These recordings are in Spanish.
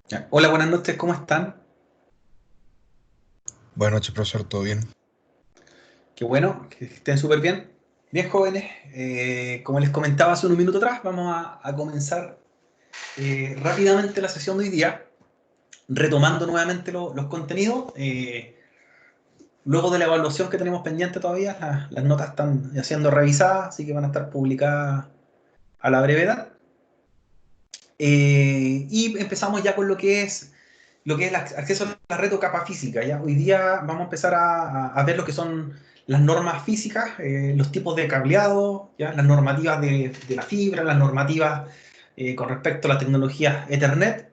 Ya. Hola, buenas noches, ¿cómo están? Buenas noches, profesor, ¿todo bien? Qué bueno, que estén súper bien. Bien, jóvenes, como les comentaba hace un minuto atrás, vamos a comenzar rápidamente la sesión de hoy día, retomando nuevamente los contenidos. Luego de la evaluación que tenemos pendiente todavía, las notas están ya siendo revisadas, así que van a estar publicadas a la brevedad. Y empezamos ya con lo que es el acceso a la red o capa física. ¿Ya? Hoy día vamos a empezar a ver lo que son las normas físicas, los tipos de cableado, ¿ya? Las normativas de la fibra, las normativas con respecto a la tecnología Ethernet.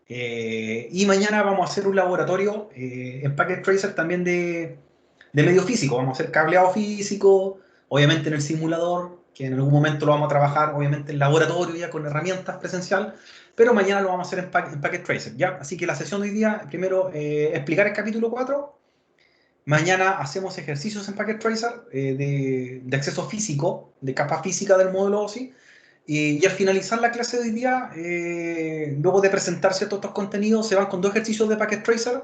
Y mañana vamos a hacer un laboratorio en Packet Tracer también de medio físico. Vamos a hacer cableado físico, obviamente en el simulador, que en algún momento lo vamos a trabajar, obviamente en laboratorio ya con herramientas presencial, pero mañana lo vamos a hacer en Packet Tracer, ¿ya? Así que la sesión de hoy día, primero explicar el capítulo 4. Mañana hacemos ejercicios en Packet Tracer de acceso físico, de capa física del modelo OSI. Y al finalizar la clase de hoy día, luego de presentar ciertos otros contenidos, se van con dos ejercicios de Packet Tracer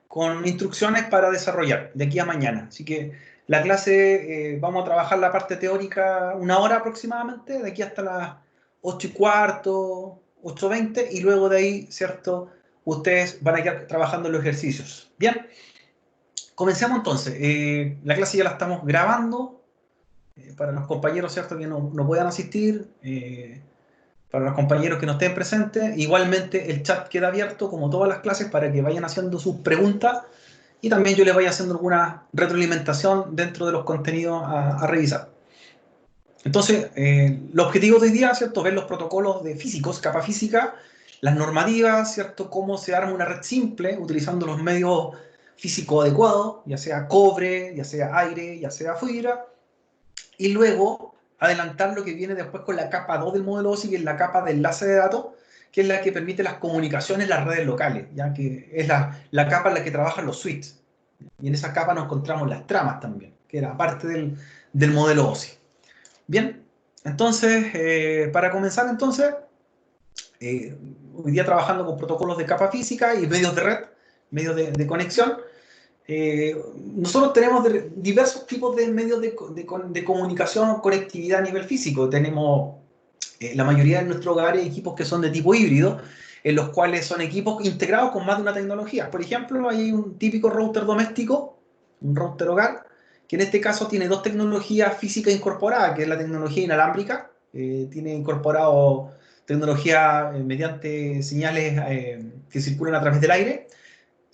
con instrucciones para desarrollar de aquí a mañana. Así que la clase, vamos a trabajar la parte teórica una hora aproximadamente, de aquí hasta las 8:15, 8:20, y luego de ahí, ¿cierto? Ustedes van a ir trabajando en los ejercicios. Bien, comencemos entonces. La clase ya la estamos grabando para los compañeros, ¿cierto? Que no puedan asistir. Para los compañeros que no estén presentes. Igualmente el chat queda abierto como todas las clases para que vayan haciendo sus preguntas y también yo les vaya haciendo alguna retroalimentación dentro de los contenidos a revisar. Entonces, los objetivos de hoy día, ¿cierto? Ver los protocolos de físicos, capa física, las normativas, ¿cierto? Cómo se arma una red simple utilizando los medios físicos adecuados, ya sea cobre, ya sea aire, ya sea fibra, y luego adelantar lo que viene después con la capa 2 del modelo OSI, que es la capa de enlace de datos, que es la que permite las comunicaciones en las redes locales, ya que es la capa en la que trabajan los switches. Y en esa capa nos encontramos las tramas también, que era parte del modelo OSI. Bien, entonces, para comenzar entonces, hoy día trabajando con protocolos de capa física y medios de red, medios de conexión. Nosotros tenemos diversos tipos de medios de comunicación o conectividad a nivel físico. Tenemos la mayoría de nuestros hogares equipos que son de tipo híbrido, en los cuales son equipos integrados con más de una tecnología. Por ejemplo, hay un típico router doméstico, un router hogar, que en este caso tiene dos tecnologías físicas incorporadas, que es la tecnología inalámbrica, tiene incorporado tecnología mediante señales que circulan a través del aire,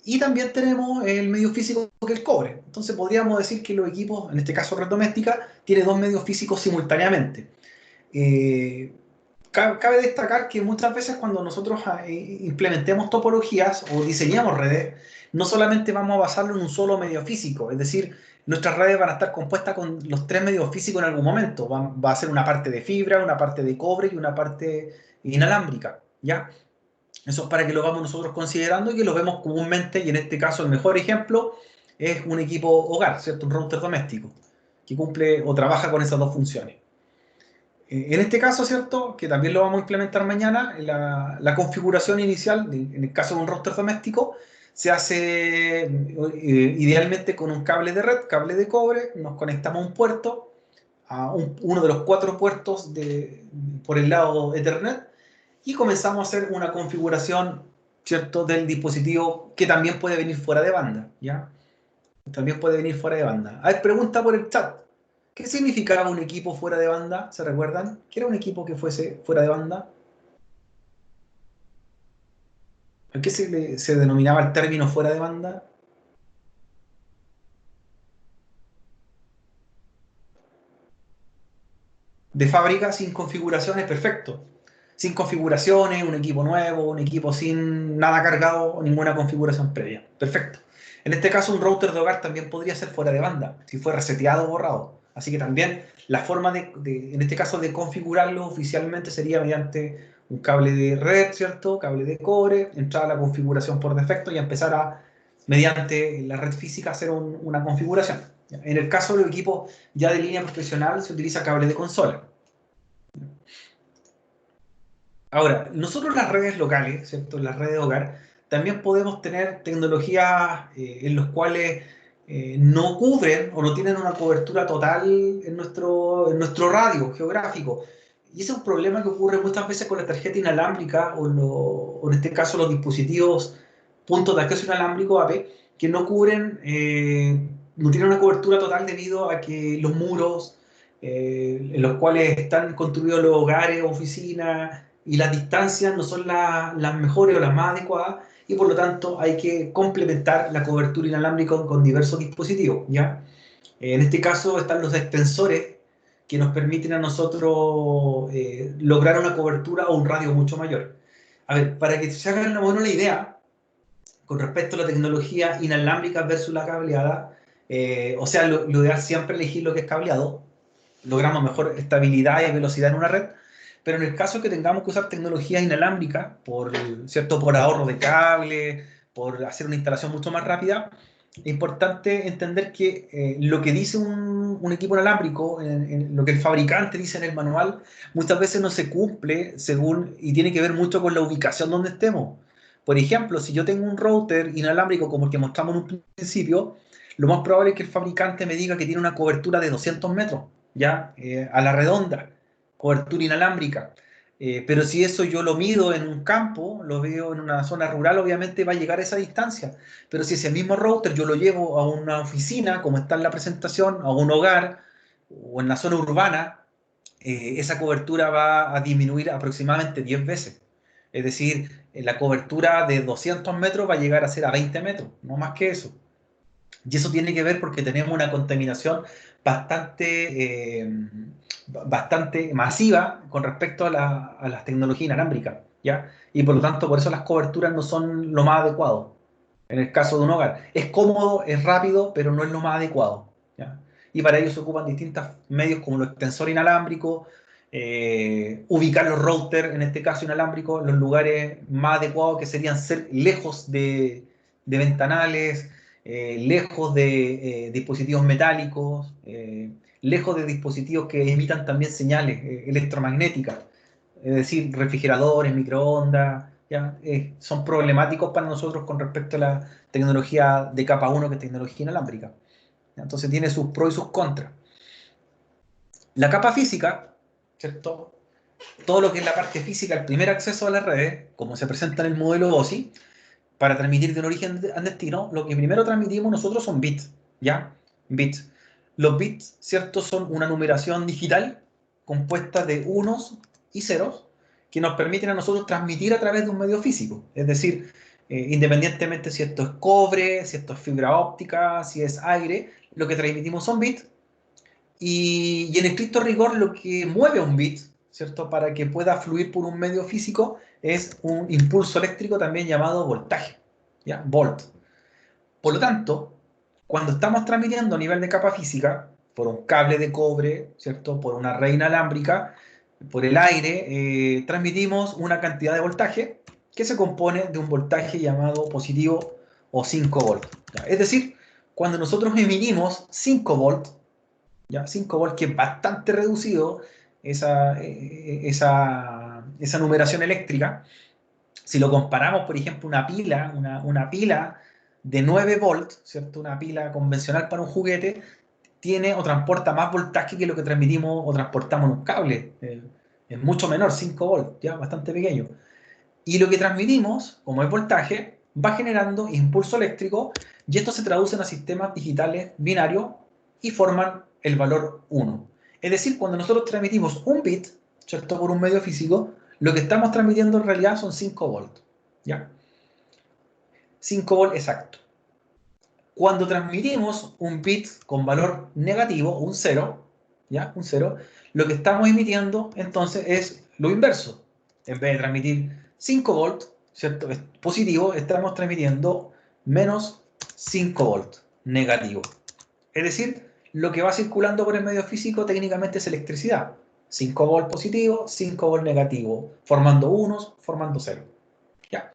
y también tenemos el medio físico que es el cobre. Entonces podríamos decir que los equipos, en este caso red doméstica, tiene dos medios físicos simultáneamente. Eh, Cabe destacar que muchas veces cuando nosotros implementemos topologías o diseñamos redes, no solamente vamos a basarlo en un solo medio físico, es decir, nuestras redes van a estar compuestas con los tres medios físicos en algún momento. Va a ser una parte de fibra, una parte de cobre y una parte inalámbrica, ¿ya? Eso es para que lo vamos nosotros considerando y que lo vemos comúnmente, y en este caso el mejor ejemplo es un equipo hogar, ¿cierto? Un router doméstico, que cumple o trabaja con esas dos funciones. En este caso, ¿cierto? Que también lo vamos a implementar mañana, la configuración inicial, en el caso de un router doméstico, se hace idealmente con un cable de red, cable de cobre, nos conectamos a un puerto, uno de los cuatro puertos por el lado Ethernet, y comenzamos a hacer una configuración, ¿cierto?, del dispositivo que también puede venir fuera de banda, ¿ya? También puede venir fuera de banda. A ver, pregunta por el chat. ¿Qué significaba un equipo fuera de banda? ¿Se recuerdan? ¿Qué era un equipo que fuese fuera de banda? ¿A qué se denominaba el término fuera de banda? De fábrica, sin configuraciones, perfecto. Sin configuraciones, un equipo nuevo, un equipo sin nada cargado o ninguna configuración previa. Perfecto. En este caso, un router de hogar también podría ser fuera de banda, si fue reseteado o borrado. Así que también la forma en este caso, de configurarlo oficialmente sería mediante un cable de red, ¿cierto? Cable de cobre, entrar a la configuración por defecto y empezar mediante la red física, hacer una configuración. En el caso de los equipos ya de línea profesional, se utiliza cable de consola. Ahora, nosotros las redes locales, ¿cierto? Las redes de hogar, también podemos tener tecnologías en las cuales no cubren o no tienen una cobertura total en nuestro radio geográfico. Y ese es un problema que ocurre muchas veces con la tarjeta inalámbrica o en este caso los dispositivos puntos de acceso inalámbrico AP, que no cubren, no tienen una cobertura total debido a que los muros en los cuales están construidos los hogares, oficinas y las distancias no son las mejores o las más adecuadas, y por lo tanto hay que complementar la cobertura inalámbrica con diversos dispositivos, ¿ya? En este caso están los extensores que nos permiten a nosotros lograr una cobertura o un radio mucho mayor. A ver, para que se hagan una idea, con respecto a la tecnología inalámbrica versus la cableada, o sea, lo ideal siempre elegir lo que es cableado, logramos mejor estabilidad y velocidad en una red, pero en el caso que tengamos que usar tecnología inalámbrica, ¿cierto? Por ahorro de cable, por hacer una instalación mucho más rápida, es importante entender que lo que dice un equipo inalámbrico, lo que el fabricante dice en el manual, muchas veces no se cumple según, y tiene que ver mucho con la ubicación donde estemos. Por ejemplo, si yo tengo un router inalámbrico como el que mostramos en un principio, lo más probable es que el fabricante me diga que tiene una cobertura de 200 metros, ya, a la redonda, cobertura inalámbrica. Pero si eso yo lo mido en un campo, lo veo en una zona rural, obviamente va a llegar a esa distancia. Pero si ese mismo router yo lo llevo a una oficina, como está en la presentación, a un hogar o en la zona urbana, esa cobertura va a disminuir aproximadamente 10 veces. Es decir, la cobertura de 200 metros va a llegar a ser a 20 metros, no más que eso. Y eso tiene que ver porque tenemos una contaminación bastante masiva con respecto a las tecnologías inalámbricas, ¿ya? Y por lo tanto, por eso las coberturas no son lo más adecuado en el caso de un hogar. Es cómodo, es rápido, pero no es lo más adecuado, ¿ya? Y para ello se ocupan distintos medios como los extensores inalámbricos, ubicar los routers, en este caso inalámbricos, en los lugares más adecuados que serían ser lejos de ventanales, lejos de dispositivos metálicos, lejos de dispositivos que emitan también señales electromagnéticas, es decir, refrigeradores, microondas, ¿ya? Son problemáticos para nosotros con respecto a la tecnología de capa 1, que es tecnología inalámbrica, ¿ya? Entonces tiene sus pros y sus contras. La capa física, ¿cierto? Todo lo que es la parte física, el primer acceso a las redes, como se presenta en el modelo OSI, para transmitir de un origen a destino, lo que primero transmitimos nosotros son bits, ¿ya? Bits. Los bits, ¿cierto? Son una numeración digital compuesta de unos y ceros que nos permiten a nosotros transmitir a través de un medio físico. Es decir, independientemente si esto es cobre, si esto es fibra óptica, si es aire, lo que transmitimos son bits. Y en estricto rigor, lo que mueve un bit, ¿cierto? Para que pueda fluir por un medio físico es un impulso eléctrico también llamado voltaje, ¿ya? Volt. Por lo tanto, cuando estamos transmitiendo a nivel de capa física, por un cable de cobre, ¿cierto? Por una red inalámbrica, por el aire, transmitimos una cantidad de voltaje que se compone de un voltaje llamado positivo o 5 volts. ¿Ya? Es decir, cuando nosotros emitimos 5 volts, ¿ya? 5 volts, que es bastante reducido esa numeración eléctrica. Si lo comparamos, por ejemplo, una pila de 9 volts, ¿cierto? Una pila convencional para un juguete, tiene o transporta más voltaje que lo que transmitimos o transportamos en un cable. Es mucho menor, 5 volts, ya bastante pequeño. Y lo que transmitimos, como es voltaje, va generando impulso eléctrico, y esto se traduce en sistemas digitales binarios y forman el valor 1. Es decir, cuando nosotros transmitimos un bit, ¿cierto? Por un medio físico, lo que estamos transmitiendo en realidad son 5 volts, ¿ya? 5 volts exacto. Cuando transmitimos un bit con valor negativo, un 0, ¿ya? Un 0, lo que estamos emitiendo entonces es lo inverso. En vez de transmitir 5 volts, ¿cierto? Es positivo, estamos transmitiendo menos 5 volts, negativo. Es decir, lo que va circulando por el medio físico técnicamente es electricidad. 5 volts positivo, 5 volts negativo, formando unos, formando cero. ¿Ya?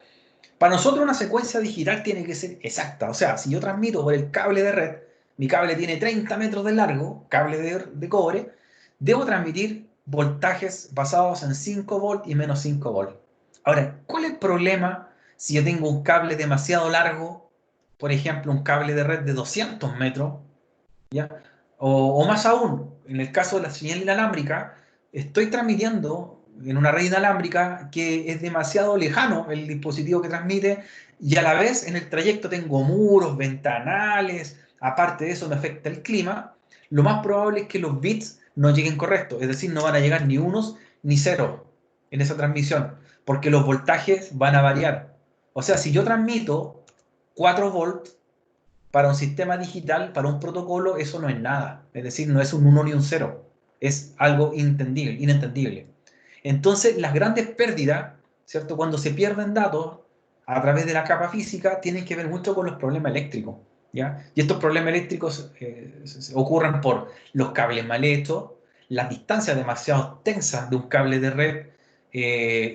Para nosotros una secuencia digital tiene que ser exacta. O sea, si yo transmito por el cable de red, mi cable tiene 30 metros de largo, cable de cobre, debo transmitir voltajes basados en 5 volts y menos 5 volts. Ahora, ¿cuál es el problema Si yo tengo un cable demasiado largo, por ejemplo, un cable de red de 200 metros, ¿ya? O más aún, en el caso de la señal inalámbrica, estoy transmitiendo en una red inalámbrica que es demasiado lejano el dispositivo que transmite y a la vez en el trayecto tengo muros, ventanales, aparte de eso me afecta el clima, lo más probable es que los bits no lleguen correctos, es decir, no van a llegar ni unos ni ceros en esa transmisión, porque los voltajes van a variar. O sea, si yo transmito 4 volts, para un sistema digital, para un protocolo, eso no es nada. Es decir, no es un 1 ni un 0. Es algo inentendible. Entonces, las grandes pérdidas, ¿cierto? Cuando se pierden datos a través de la capa física, tienen que ver mucho con los problemas eléctricos, ¿ya? Y estos problemas eléctricos ocurren por los cables mal hechos, las distancias demasiado tensas de un cable de red,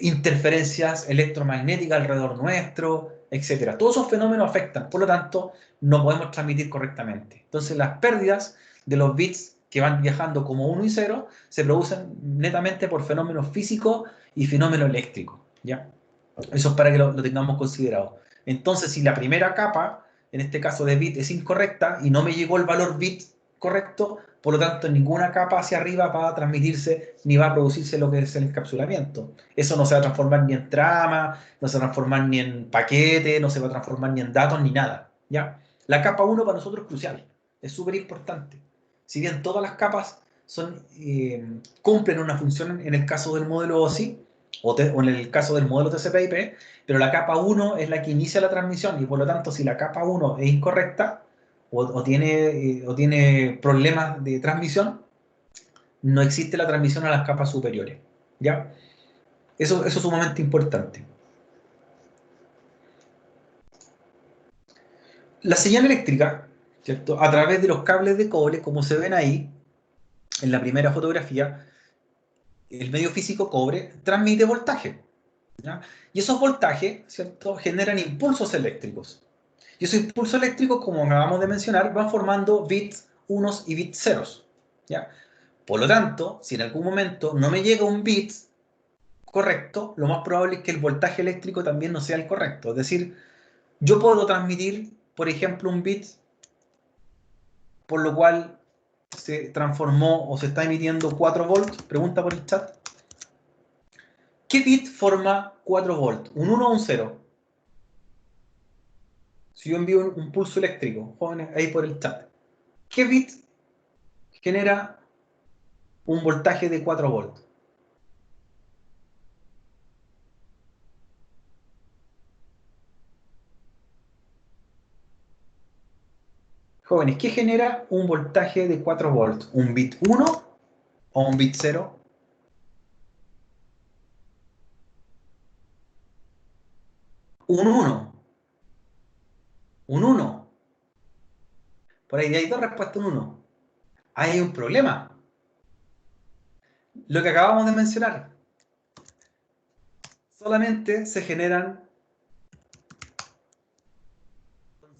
interferencias electromagnéticas alrededor nuestro, etcétera. Todos esos fenómenos afectan, por lo tanto, no podemos transmitir correctamente. Entonces, las pérdidas de los bits que van viajando como 1 y 0 se producen netamente por fenómenos físicos y fenómenos eléctricos, ¿ya? Eso es para que lo tengamos considerado. Entonces, si la primera capa, en este caso de bit, es incorrecta y no me llegó el valor bit correcto, por lo tanto, en ninguna capa hacia arriba va a transmitirse ni va a producirse lo que es el encapsulamiento. Eso no se va a transformar ni en trama, no se va a transformar ni en paquete, no se va a transformar ni en datos, ni nada, ¿ya? La capa 1 para nosotros es crucial, es súper importante. Si bien todas las capas cumplen una función en el caso del modelo OSI, o en el caso del modelo TCP/IP, pero la capa 1 es la que inicia la transmisión y por lo tanto si la capa 1 es incorrecta o tiene problemas de transmisión, no existe la transmisión a las capas superiores, ¿ya? Eso es sumamente importante. La señal eléctrica, ¿cierto? A través de los cables de cobre, como se ven ahí, en la primera fotografía, el medio físico cobre transmite voltaje, ¿ya? Y esos voltajes, ¿cierto?, generan impulsos eléctricos. Y esos impulsos eléctricos, como acabamos de mencionar, van formando bits unos y bits ceros, ¿ya? Por lo tanto, si en algún momento no me llega un bit correcto, lo más probable es que el voltaje eléctrico también no sea el correcto. Es decir, yo puedo transmitir, por ejemplo, un bit, por lo cual se transformó o se está emitiendo 4 volts. Pregunta por el chat. ¿Qué bit forma 4 volts? ¿Un 1 o un 0? Si yo envío un pulso eléctrico, jóvenes, ahí por el chat, ¿qué bit genera un voltaje de 4 volts? Jóvenes, ¿qué genera un voltaje de 4 volts? ¿Un bit 1 o un bit 0? Un 1. Un 1. Por ahí hay dos respuestas, un 1. Ahí hay un problema. Lo que acabamos de mencionar. Solamente se generan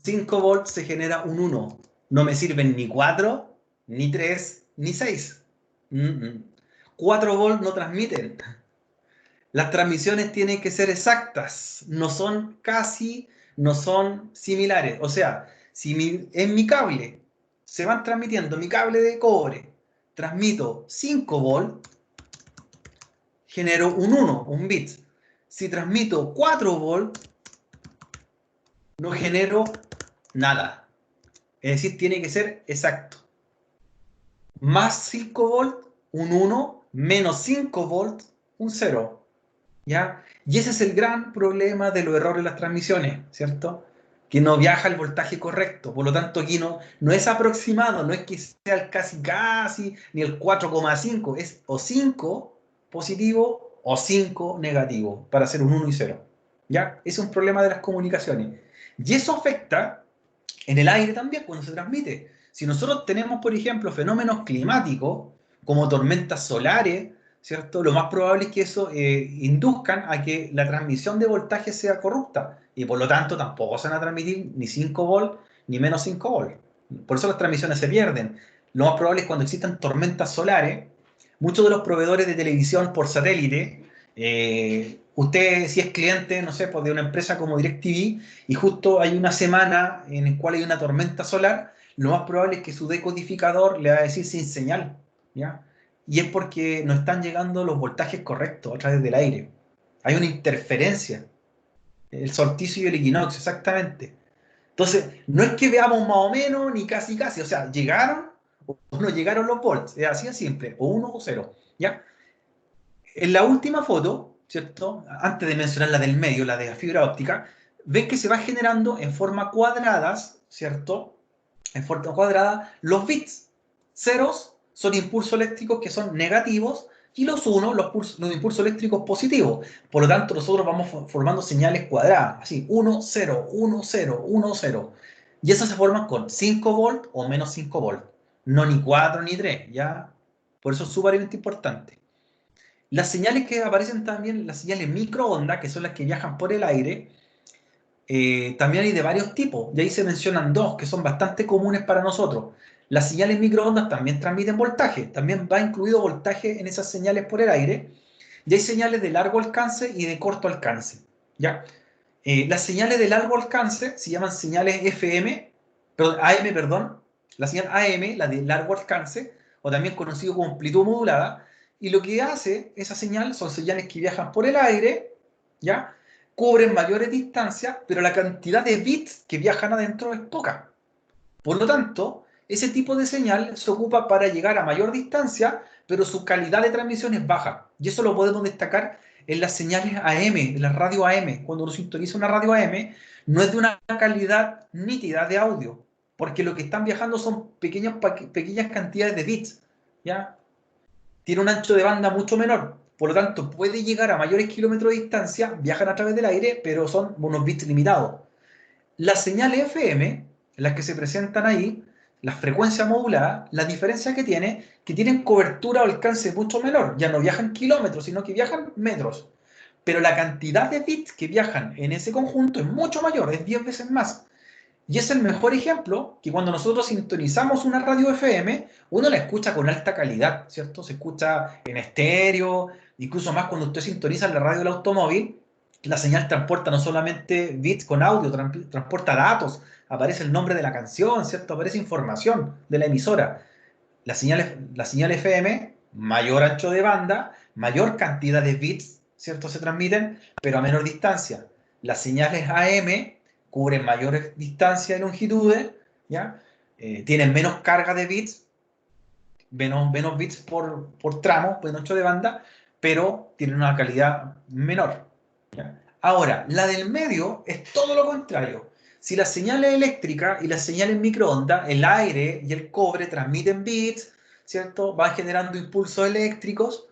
5 volts, se genera un 1. No me sirven ni 4, ni 3, ni 6. 4 volts no transmiten. Las transmisiones tienen que ser exactas, no son casi, no son similares. O sea, si en mi cable se van transmitiendo, mi cable de cobre, transmito 5 volts, genero un 1, un bit. Si transmito 4 volts, no genero nada. Es decir, tiene que ser exacto. Más 5 volts, un 1, menos 5 volts, un 0. ¿Ya? Y ese es el gran problema de los errores en las transmisiones, ¿cierto? Que no viaja el voltaje correcto. Por lo tanto, aquí no es aproximado, no es que sea el casi casi, ni el 4,5. Es o 5 positivo o 5 negativo, para hacer un 1 y 0. ¿Ya? Ese es un problema de las comunicaciones. Y eso afecta en el aire también cuando se transmite. Si nosotros tenemos, por ejemplo, fenómenos climáticos, como tormentas solares, ¿cierto? Lo más probable es que eso induzcan a que la transmisión de voltaje sea corrupta y por lo tanto tampoco se van a transmitir ni 5 volts ni menos 5 volts. Por eso las transmisiones se pierden. Lo más probable es cuando existan tormentas solares, muchos de los proveedores de televisión por satélite Usted, si es cliente, no sé, pues de una empresa como DirecTV y justo hay una semana en la cual hay una tormenta solar, lo más probable es que su decodificador le va a decir sin señal, ¿ya? Y es porque no están llegando los voltajes correctos a través del aire. Hay una interferencia, el solsticio y el equinoccio, exactamente. Entonces, no es que veamos más o menos ni casi casi, o sea, llegaron o no llegaron los volts, es así de simple, o uno o cero, ¿ya? En la última foto, ¿cierto? Antes de mencionar la del medio, la de la fibra óptica, ven que se va generando en forma cuadradas, ¿cierto? En forma cuadrada, los bits. Ceros son impulsos eléctricos que son negativos y los unos, los impulsos eléctricos positivos. Por lo tanto, nosotros vamos formando señales cuadradas, así, 1, 0, 1, 0, 1, 0. Y esas se forman con 5 volt o menos 5 volt. No ni 4 ni 3, ¿ya? Por eso es súper importante. Las señales que aparecen también, las señales microondas, que son las que viajan por el aire, también hay de varios tipos. Y ahí se mencionan dos que son bastante comunes para nosotros. Las señales microondas también transmiten voltaje, también va incluido voltaje en esas señales por el aire. Y hay señales de largo alcance y de corto alcance. ¿Ya? Las señales de largo alcance se llaman señales FM, perdón, AM, perdón. La señal AM, la de largo alcance, o también conocido como amplitud modulada. Y lo que hace esa señal son señales que viajan por el aire, ¿ya? Cubren mayores distancias, pero la cantidad de bits que viajan adentro es poca. Por lo tanto, ese tipo de señal se ocupa para llegar a mayor distancia, pero su calidad de transmisión es baja. Y eso lo podemos destacar en las señales AM, en la radio AM. Cuando uno sintoniza una radio AM, no es de una calidad nítida de audio, porque lo que están viajando son pequeñas cantidades de bits, ¿ya? Tiene un ancho de banda mucho menor. Por lo tanto, puede llegar a mayores kilómetros de distancia, viajan a través del aire, pero son unos bits limitados. Las señales FM, las que se presentan ahí, las frecuencias moduladas, la diferencia que tienen cobertura o alcance mucho menor. Ya no viajan kilómetros, sino que viajan metros. Pero la cantidad de bits que viajan en ese conjunto es mucho mayor, es 10 veces más. Y es el mejor ejemplo que cuando nosotros sintonizamos una radio FM, uno la escucha con alta calidad, ¿cierto? Se escucha en estéreo, incluso más cuando usted sintoniza la radio del automóvil, la señal transporta no solamente bits con audio, transporta datos, aparece el nombre de la canción, ¿cierto? Aparece información de la emisora. La señal FM, mayor ancho de banda, mayor cantidad de bits, ¿cierto? Se transmiten, pero a menor distancia. Las señales AM cubren mayores distancias y longitudes, ¿ya? Tienen menos carga de bits, menos bits por tramo, por ancho de banda, pero tienen una calidad menor, ¿ya? Ahora, la del medio es todo lo contrario. Si las señales eléctricas y las señales microondas, el aire y el cobre transmiten bits, ¿cierto? Van generando impulsos eléctricos.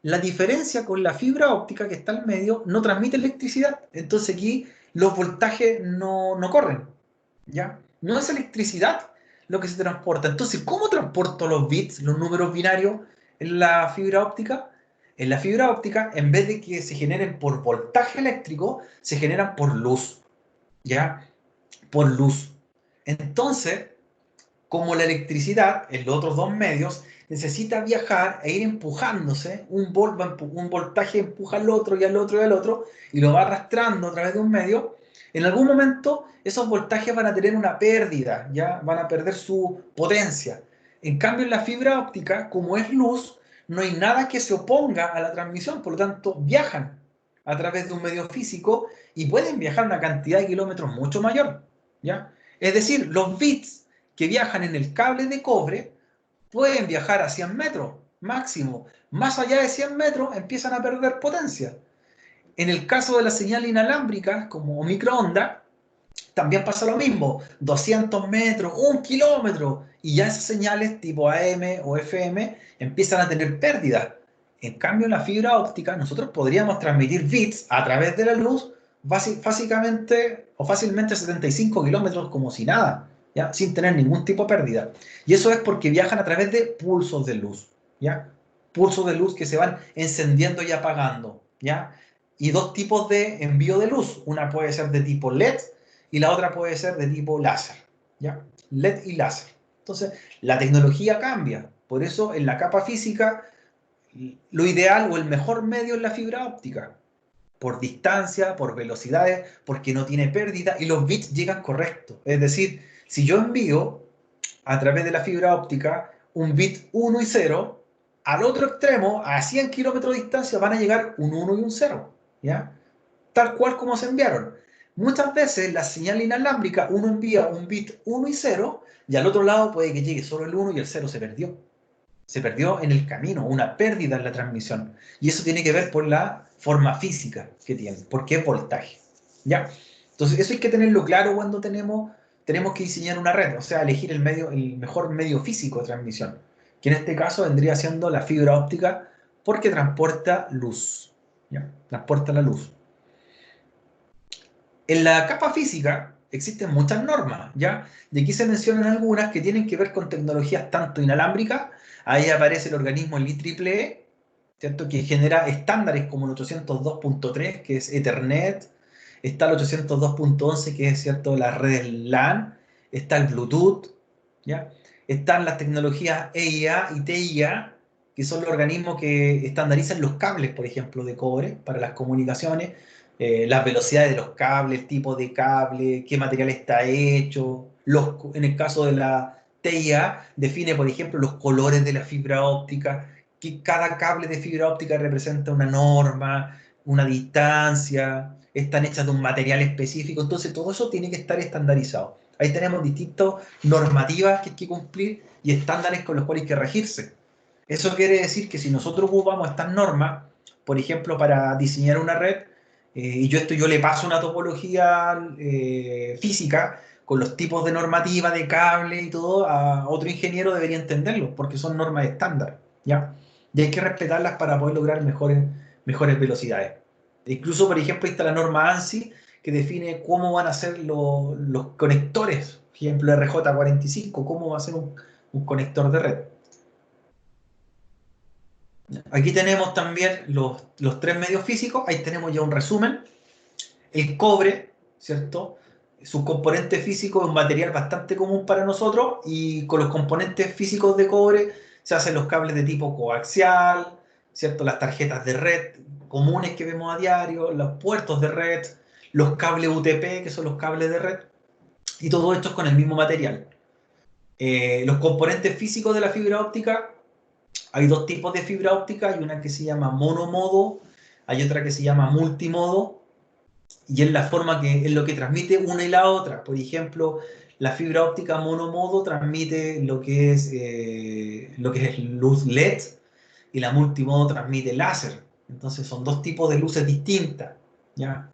La diferencia con la fibra óptica que está al medio no transmite electricidad. Entonces aquí los voltajes no corren, ¿ya? No es electricidad lo que se transporta. Entonces, ¿cómo transporto los bits, los números binarios en la fibra óptica? En la fibra óptica, en vez de que se generen por voltaje eléctrico, se generan por luz, ¿ya? Por luz. Entonces, como la electricidad en los otros dos medios necesita viajar e ir empujándose, un voltaje empuja al otro y al otro y al otro y lo va arrastrando a través de un medio, en algún momento esos voltajes van a tener una pérdida, ya van a perder su potencia. En cambio, en la fibra óptica, como es luz, no hay nada que se oponga a la transmisión, por lo tanto, viajan a través de un medio físico y pueden viajar una cantidad de kilómetros mucho mayor, ¿ya? Es decir, los bits que viajan en el cable de cobre pueden viajar a 100 metros máximo. Más allá de 100 metros empiezan a perder potencia. En el caso de las señales inalámbricas, como microondas, también pasa lo mismo. 200 metros, 1 kilómetro, y ya esas señales tipo AM o FM empiezan a tener pérdidas. En cambio, en la fibra óptica, nosotros podríamos transmitir bits a través de la luz básicamente o fácilmente 75 kilómetros como si nada, ¿ya? Sin tener ningún tipo de pérdida. Y eso es porque viajan a través de pulsos de luz, ¿ya? Pulsos de luz que se van encendiendo y apagando, ¿ya? Y dos tipos de envío de luz. Una puede ser de tipo LED y la otra puede ser de tipo láser, ¿ya? LED y láser. Entonces, la tecnología cambia. Por eso, en la capa física, lo ideal o el mejor medio es la fibra óptica, por distancia, por velocidades, porque no tiene pérdida y los bits llegan correctos. Es decir, si yo envío a través de la fibra óptica un bit 1 y 0, al otro extremo, a 100 kilómetros de distancia, van a llegar un 1 y un 0, ¿ya? Tal cual como se enviaron. Muchas veces la señal inalámbrica, uno envía un bit 1 y 0, y al otro lado puede que llegue solo el 1 y el 0 se perdió. Se perdió en el camino, una pérdida en la transmisión. Y eso tiene que ver por la forma física que tiene, porque es voltaje. ¿Ya? Entonces, eso hay que tenerlo claro cuando tenemos que diseñar una red, o sea, elegir el mejor medio físico de transmisión, que en este caso vendría siendo la fibra óptica, porque transporta luz. ¿Ya? Transporta la luz. En la capa física existen muchas normas, ¿ya? Y aquí se mencionan algunas que tienen que ver con tecnologías tanto inalámbricas, ahí aparece el organismo el IEEE, ¿cierto? Que genera estándares como el 802.3, que es Ethernet, está el 802.11, que es, ¿cierto?, las redes LAN, está el Bluetooth, ¿ya? Están las tecnologías EIA y TIA, que son los organismos que estandarizan los cables, por ejemplo, de cobre para las comunicaciones, las velocidades de los cables, el tipo de cable, qué material está hecho. En el caso de la TIA, define, por ejemplo, los colores de la fibra óptica, que cada cable de fibra óptica representa una norma, una distancia, están hechas de un material específico, entonces todo eso tiene que estar estandarizado. Ahí tenemos distintas normativas que hay que cumplir y estándares con los cuales hay que regirse. Eso quiere decir que si nosotros ocupamos estas normas, por ejemplo, para diseñar una red, y yo le paso una topología física con los tipos de normativa, de cable y todo, a otro ingeniero debería entenderlo, porque son normas estándar, ¿ya? Y hay que respetarlas para poder lograr mejores velocidades. Incluso, por ejemplo, está la norma ANSI, que define cómo van a ser los conectores, por ejemplo, RJ45, cómo va a ser un conector de red. Aquí tenemos también los tres medios físicos, ahí tenemos ya un resumen. El cobre, ¿cierto? Su componente físico es un material bastante común para nosotros y con los componentes físicos de cobre se hacen los cables de tipo coaxial, ¿cierto? Las tarjetas de red comunes que vemos a diario, los puertos de red, los cables UTP, que son los cables de red, y todo esto es con el mismo material. Los componentes físicos de la fibra óptica, hay dos tipos de fibra óptica, hay una que se llama monomodo, hay otra que se llama multimodo, y es la forma que es lo que transmite una y la otra. Por ejemplo, la fibra óptica monomodo transmite lo que es luz LED y la multimodo transmite láser. Entonces son dos tipos de luces distintas, ¿ya?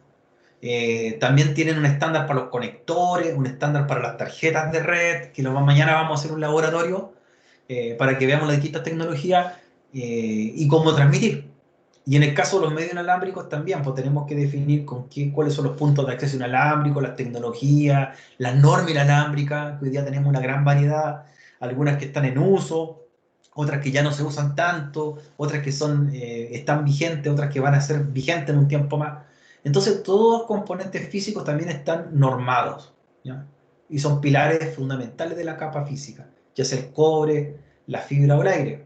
También tienen un estándar para los conectores, un estándar para las tarjetas de red, que mañana vamos a hacer un laboratorio para que veamos las distintas tecnologías y cómo transmitir. Y en el caso de los medios inalámbricos también, pues tenemos que definir cuáles son los puntos de acceso inalámbrico, las tecnologías, las normas inalámbricas, que hoy día tenemos una gran variedad, algunas que están en uso, otras que ya no se usan tanto, otras que están vigentes, otras que van a ser vigentes en un tiempo más. Entonces, todos los componentes físicos también están normados, ¿ya? Y son pilares fundamentales de la capa física, ya sea el cobre, la fibra o el aire.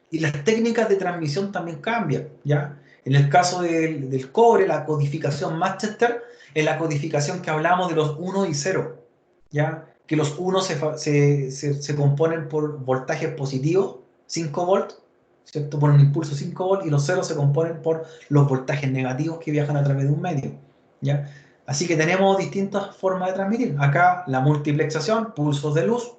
Y las técnicas de transmisión también cambian, ¿ya? En el caso del cobre, la codificación Manchester es la codificación que hablamos de los 1 y 0, ¿ya? Que los 1 se componen por voltajes positivos, 5 volts, ¿cierto? Por un impulso 5 volts, y los 0 se componen por los voltajes negativos que viajan a través de un medio, ¿ya? Así que tenemos distintas formas de transmitir. Acá la multiplexación, pulsos de luz,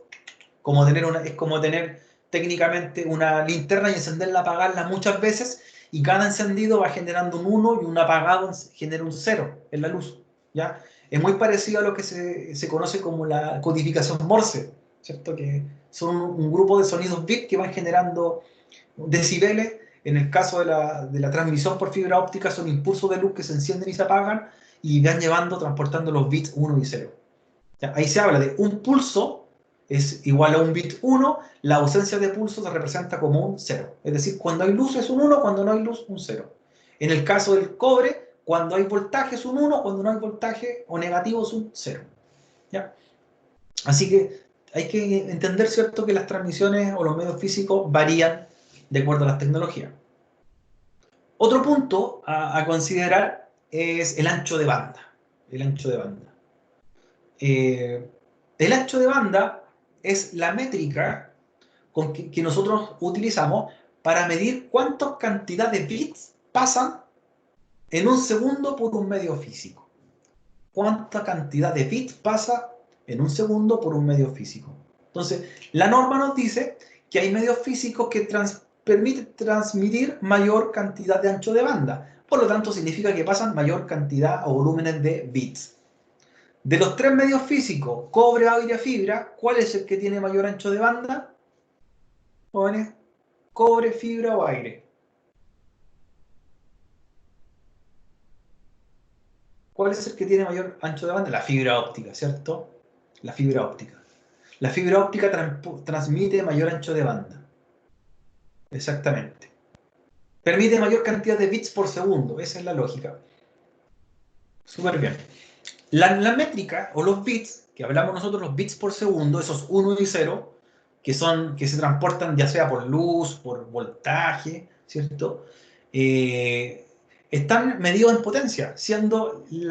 es como tener técnicamente una linterna y encenderla, apagarla muchas veces, y cada encendido va generando un 1 y un apagado genera un 0 en la luz, ¿ya? Es muy parecido a lo que se conoce como la codificación Morse, ¿cierto? Que son un grupo de sonidos bit que van generando decibeles. En el caso de la transmisión por fibra óptica son impulsos de luz que se encienden y se apagan y van transportando los bits 1 y 0. ¿Ya? Ahí se habla de un pulso es igual a un bit 1, la ausencia de pulso se representa como un 0. Es decir, cuando hay luz es un 1, cuando no hay luz un 0. En el caso del cobre, cuando hay voltaje es un 1, cuando no hay voltaje o negativo es un 0. ¿Ya? Así que hay que entender, ¿cierto?, que las transmisiones o los medios físicos varían de acuerdo a las tecnologías. Otro punto a considerar es el ancho de banda. El ancho de banda. El ancho de banda es la métrica que nosotros utilizamos para medir cuánta cantidad de bits pasan en un segundo por un medio físico. ¿Cuánta cantidad de bits pasa en un segundo por un medio físico? Entonces, la norma nos dice que hay medios físicos que permiten transmitir mayor cantidad de ancho de banda. Por lo tanto, significa que pasan mayor cantidad o volúmenes de bits. De los tres medios físicos, cobre, aire, fibra, ¿cuál es el que tiene mayor ancho de banda? Jóvenes, cobre, fibra o aire. ¿Cuál es el que tiene mayor ancho de banda? La fibra óptica, ¿cierto? La fibra óptica. La fibra óptica transmite mayor ancho de banda. Exactamente. Permite mayor cantidad de bits por segundo. Esa es la lógica. Súper bien. La métrica o los bits, que hablamos nosotros, los bits por segundo, esos 1 y 0, que se transportan ya sea por luz, por voltaje, ¿cierto? Están medidos en potencia, siendo el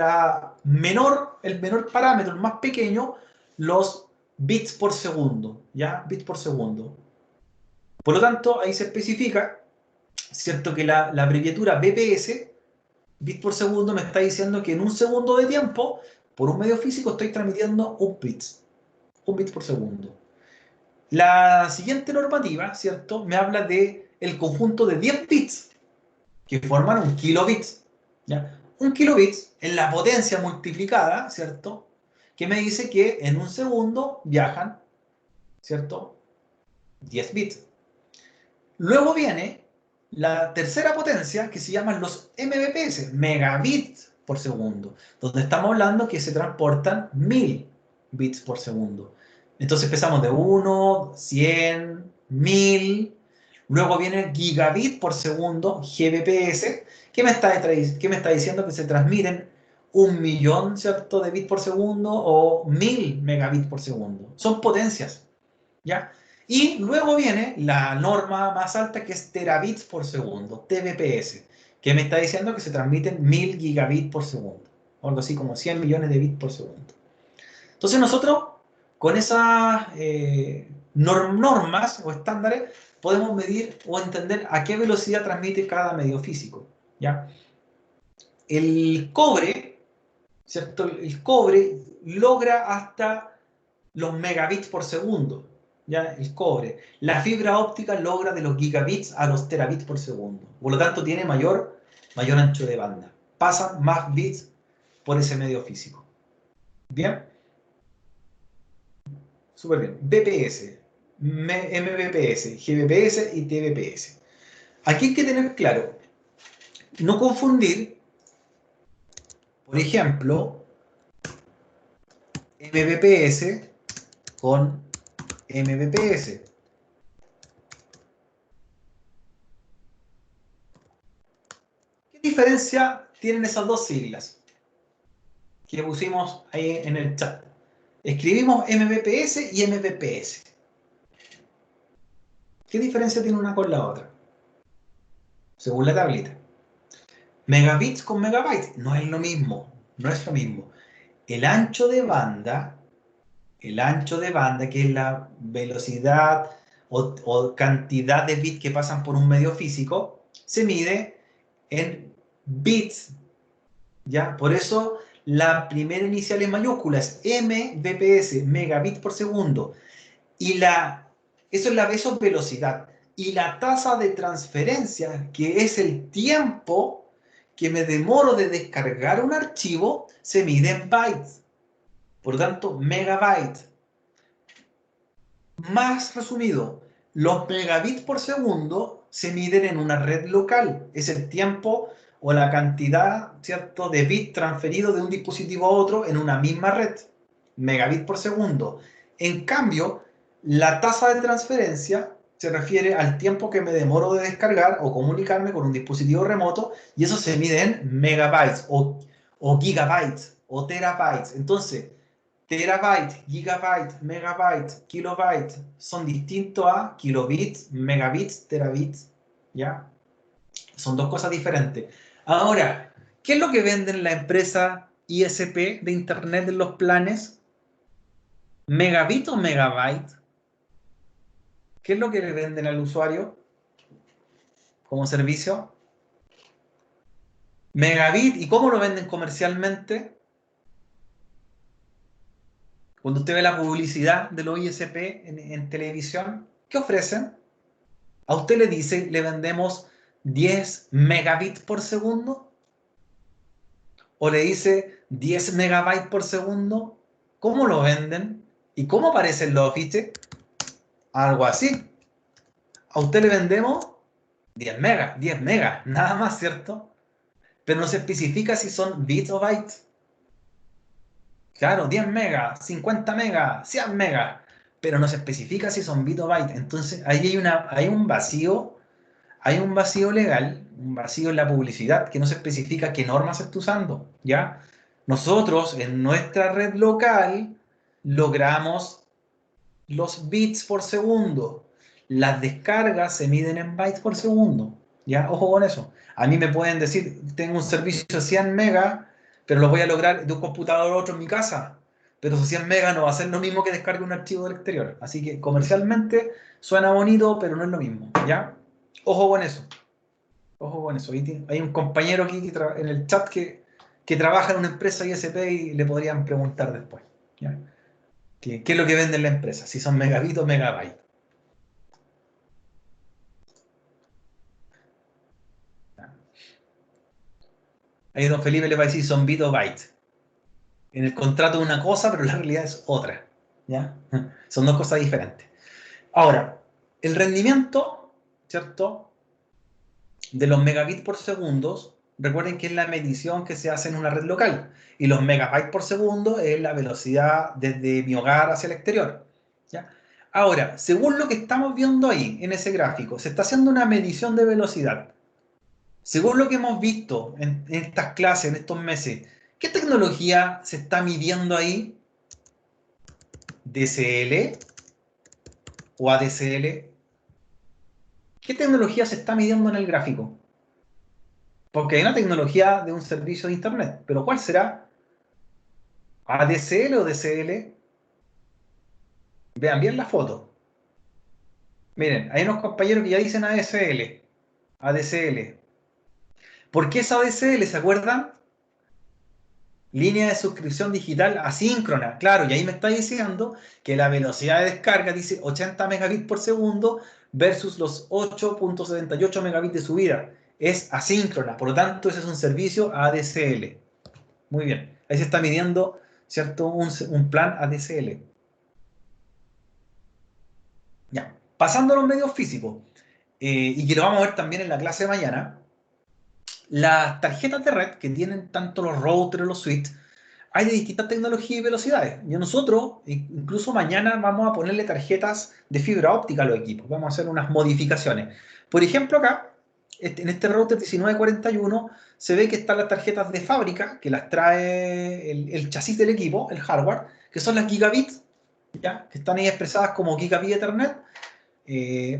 menor parámetro, el más pequeño, los bits por segundo, ¿ya? Bits por segundo. Por lo tanto, ahí se especifica, ¿cierto? Que la abreviatura BPS, bits por segundo, me está diciendo que en un segundo de tiempo, por un medio físico, estoy transmitiendo un bit por segundo. La siguiente normativa, ¿cierto? Me habla de el conjunto de 10 bits que forman un kilobit. ¿Ya? Un kilobit es la potencia multiplicada, ¿cierto? Que me dice que en un segundo viajan, ¿cierto? 10 bits. Luego viene la tercera potencia que se llaman los mbps, megabits por segundo, donde estamos hablando que se transportan 1000 bits por segundo. Entonces empezamos de 1, 100, 1000, luego viene gigabit por segundo, gbps, que me está diciendo que se transmiten 1.000.000, ¿cierto?, de bits por segundo o 1000 megabits por segundo. Son potencias, ¿ya? Y luego viene la norma más alta que es terabits por segundo, TBPS, que me está diciendo que se transmiten 1000 gigabits por segundo, o algo así como 100 millones de bits por segundo. Entonces nosotros, con esas normas o estándares, podemos medir o entender a qué velocidad transmite cada medio físico, ¿ya? El cobre, ¿cierto? El cobre logra hasta los megabits por segundo, ¿ya? El cobre. La fibra óptica logra de los gigabits a los terabits por segundo. Por lo tanto, tiene mayor ancho de banda. Pasan más bits por ese medio físico. ¿Bien? Súper bien. BPS, MBPS, GBPS y TBPS. Aquí hay que tener claro, no confundir, por ejemplo, MBPS con MBPS. ¿Qué diferencia tienen esas dos siglas que pusimos ahí en el chat? Escribimos MBPS y MBPS. ¿Qué diferencia tiene una con la otra? Según la tablita. Megabits con megabytes no es lo mismo. No es lo mismo. El ancho de banda, que es la velocidad o cantidad de bits que pasan por un medio físico, se mide en bits, ¿ya? Por eso la primera inicial en mayúscula es mbps, megabits por segundo. Y eso es velocidad. Y la tasa de transferencia, que es el tiempo que me demoro de descargar un archivo, se mide en bytes. Por lo tanto, megabytes. Más resumido, los megabits por segundo se miden en una red local. Es el tiempo o la cantidad, ¿cierto?, de bits transferidos de un dispositivo a otro en una misma red. Megabits por segundo. En cambio, la tasa de transferencia se refiere al tiempo que me demoro de descargar o comunicarme con un dispositivo remoto, y eso se mide en megabytes o gigabytes o terabytes. Entonces, terabyte, gigabyte, megabyte, kilobyte son distintos a kilobits, megabits, terabits, ¿ya? Son dos cosas diferentes. Ahora, ¿qué es lo que venden la empresa ISP de Internet en los planes? ¿Megabit o megabyte? ¿Qué es lo que le venden al usuario como servicio? Megabit. ¿Y cómo lo venden comercialmente? Cuando usted ve la publicidad de los ISP en televisión, ¿qué ofrecen? A usted le dice, le vendemos 10 megabits por segundo, o le dice 10 megabytes por segundo. ¿Cómo lo venden? ¿Y cómo aparecen los afiches? Algo así. A usted le vendemos 10 megas, nada más, ¿cierto? Pero no se especifica si son bits o bytes. Claro, 10 megas, 50 megas, 100 megas, pero no se especifica si son bits o bytes. Entonces, ahí hay un vacío legal, un vacío en la publicidad que no se especifica qué norma se está usando, ¿ya? Nosotros en nuestra red local logramos los bits por segundo. Las descargas se miden en bytes por segundo, ¿ya? Ojo con eso. A mí me pueden decir, tengo un servicio de 100 megas, pero lo voy a lograr de un computador a otro en mi casa. Pero esos 100 megas no va a ser lo mismo que descargue un archivo del exterior. Así que comercialmente suena bonito, pero no es lo mismo, ¿ya? Ojo con eso. Ojo con eso. Hay un compañero aquí en el chat que trabaja en una empresa ISP y le podrían preguntar después, ¿ya? ¿Qué es lo que vende la empresa? Si son megabits o megabytes. Ahí don Felipe le va a decir son bit o bytes. En el contrato es una cosa, pero la realidad es otra, ¿ya? Son dos cosas diferentes. Ahora, el rendimiento, ¿cierto? De los megabits por segundo, recuerden que es la medición que se hace en una red local. Y los megabytes por segundo es la velocidad desde mi hogar hacia el exterior, ¿ya? Ahora, según lo que estamos viendo ahí, en ese gráfico, se está haciendo una medición de velocidad. Según lo que hemos visto en estas clases, en estos meses, ¿qué tecnología se está midiendo ahí? ¿DSL o ADSL? ¿Qué tecnología se está midiendo en el gráfico? Porque hay una tecnología de un servicio de Internet, pero ¿cuál será? ¿ADSL o DSL? Vean bien la foto. Miren, hay unos compañeros que ya dicen ADSL. ADSL. ¿Por qué es ADSL? ¿Se acuerdan? Línea de suscripción digital asíncrona. Claro, y ahí me está diciendo que la velocidad de descarga dice 80 megabits por segundo versus los 8.78 megabits de subida. Es asíncrona, por lo tanto, ese es un servicio ADSL. Muy bien, ahí se está midiendo, ¿cierto? Un plan ADSL. Ya, pasando a los medios físicos, y que lo vamos a ver también en la clase de mañana, las tarjetas de red que tienen tanto los routers, los switches, hay de distintas tecnologías y velocidades. Y nosotros, incluso mañana, vamos a ponerle tarjetas de fibra óptica a los equipos. Vamos a hacer unas modificaciones. Por ejemplo, acá, en este router 1941, se ve que están las tarjetas de fábrica, que las trae el chasis del equipo, el hardware, que son las gigabits, ¿ya? Que están ahí expresadas como gigabit Ethernet.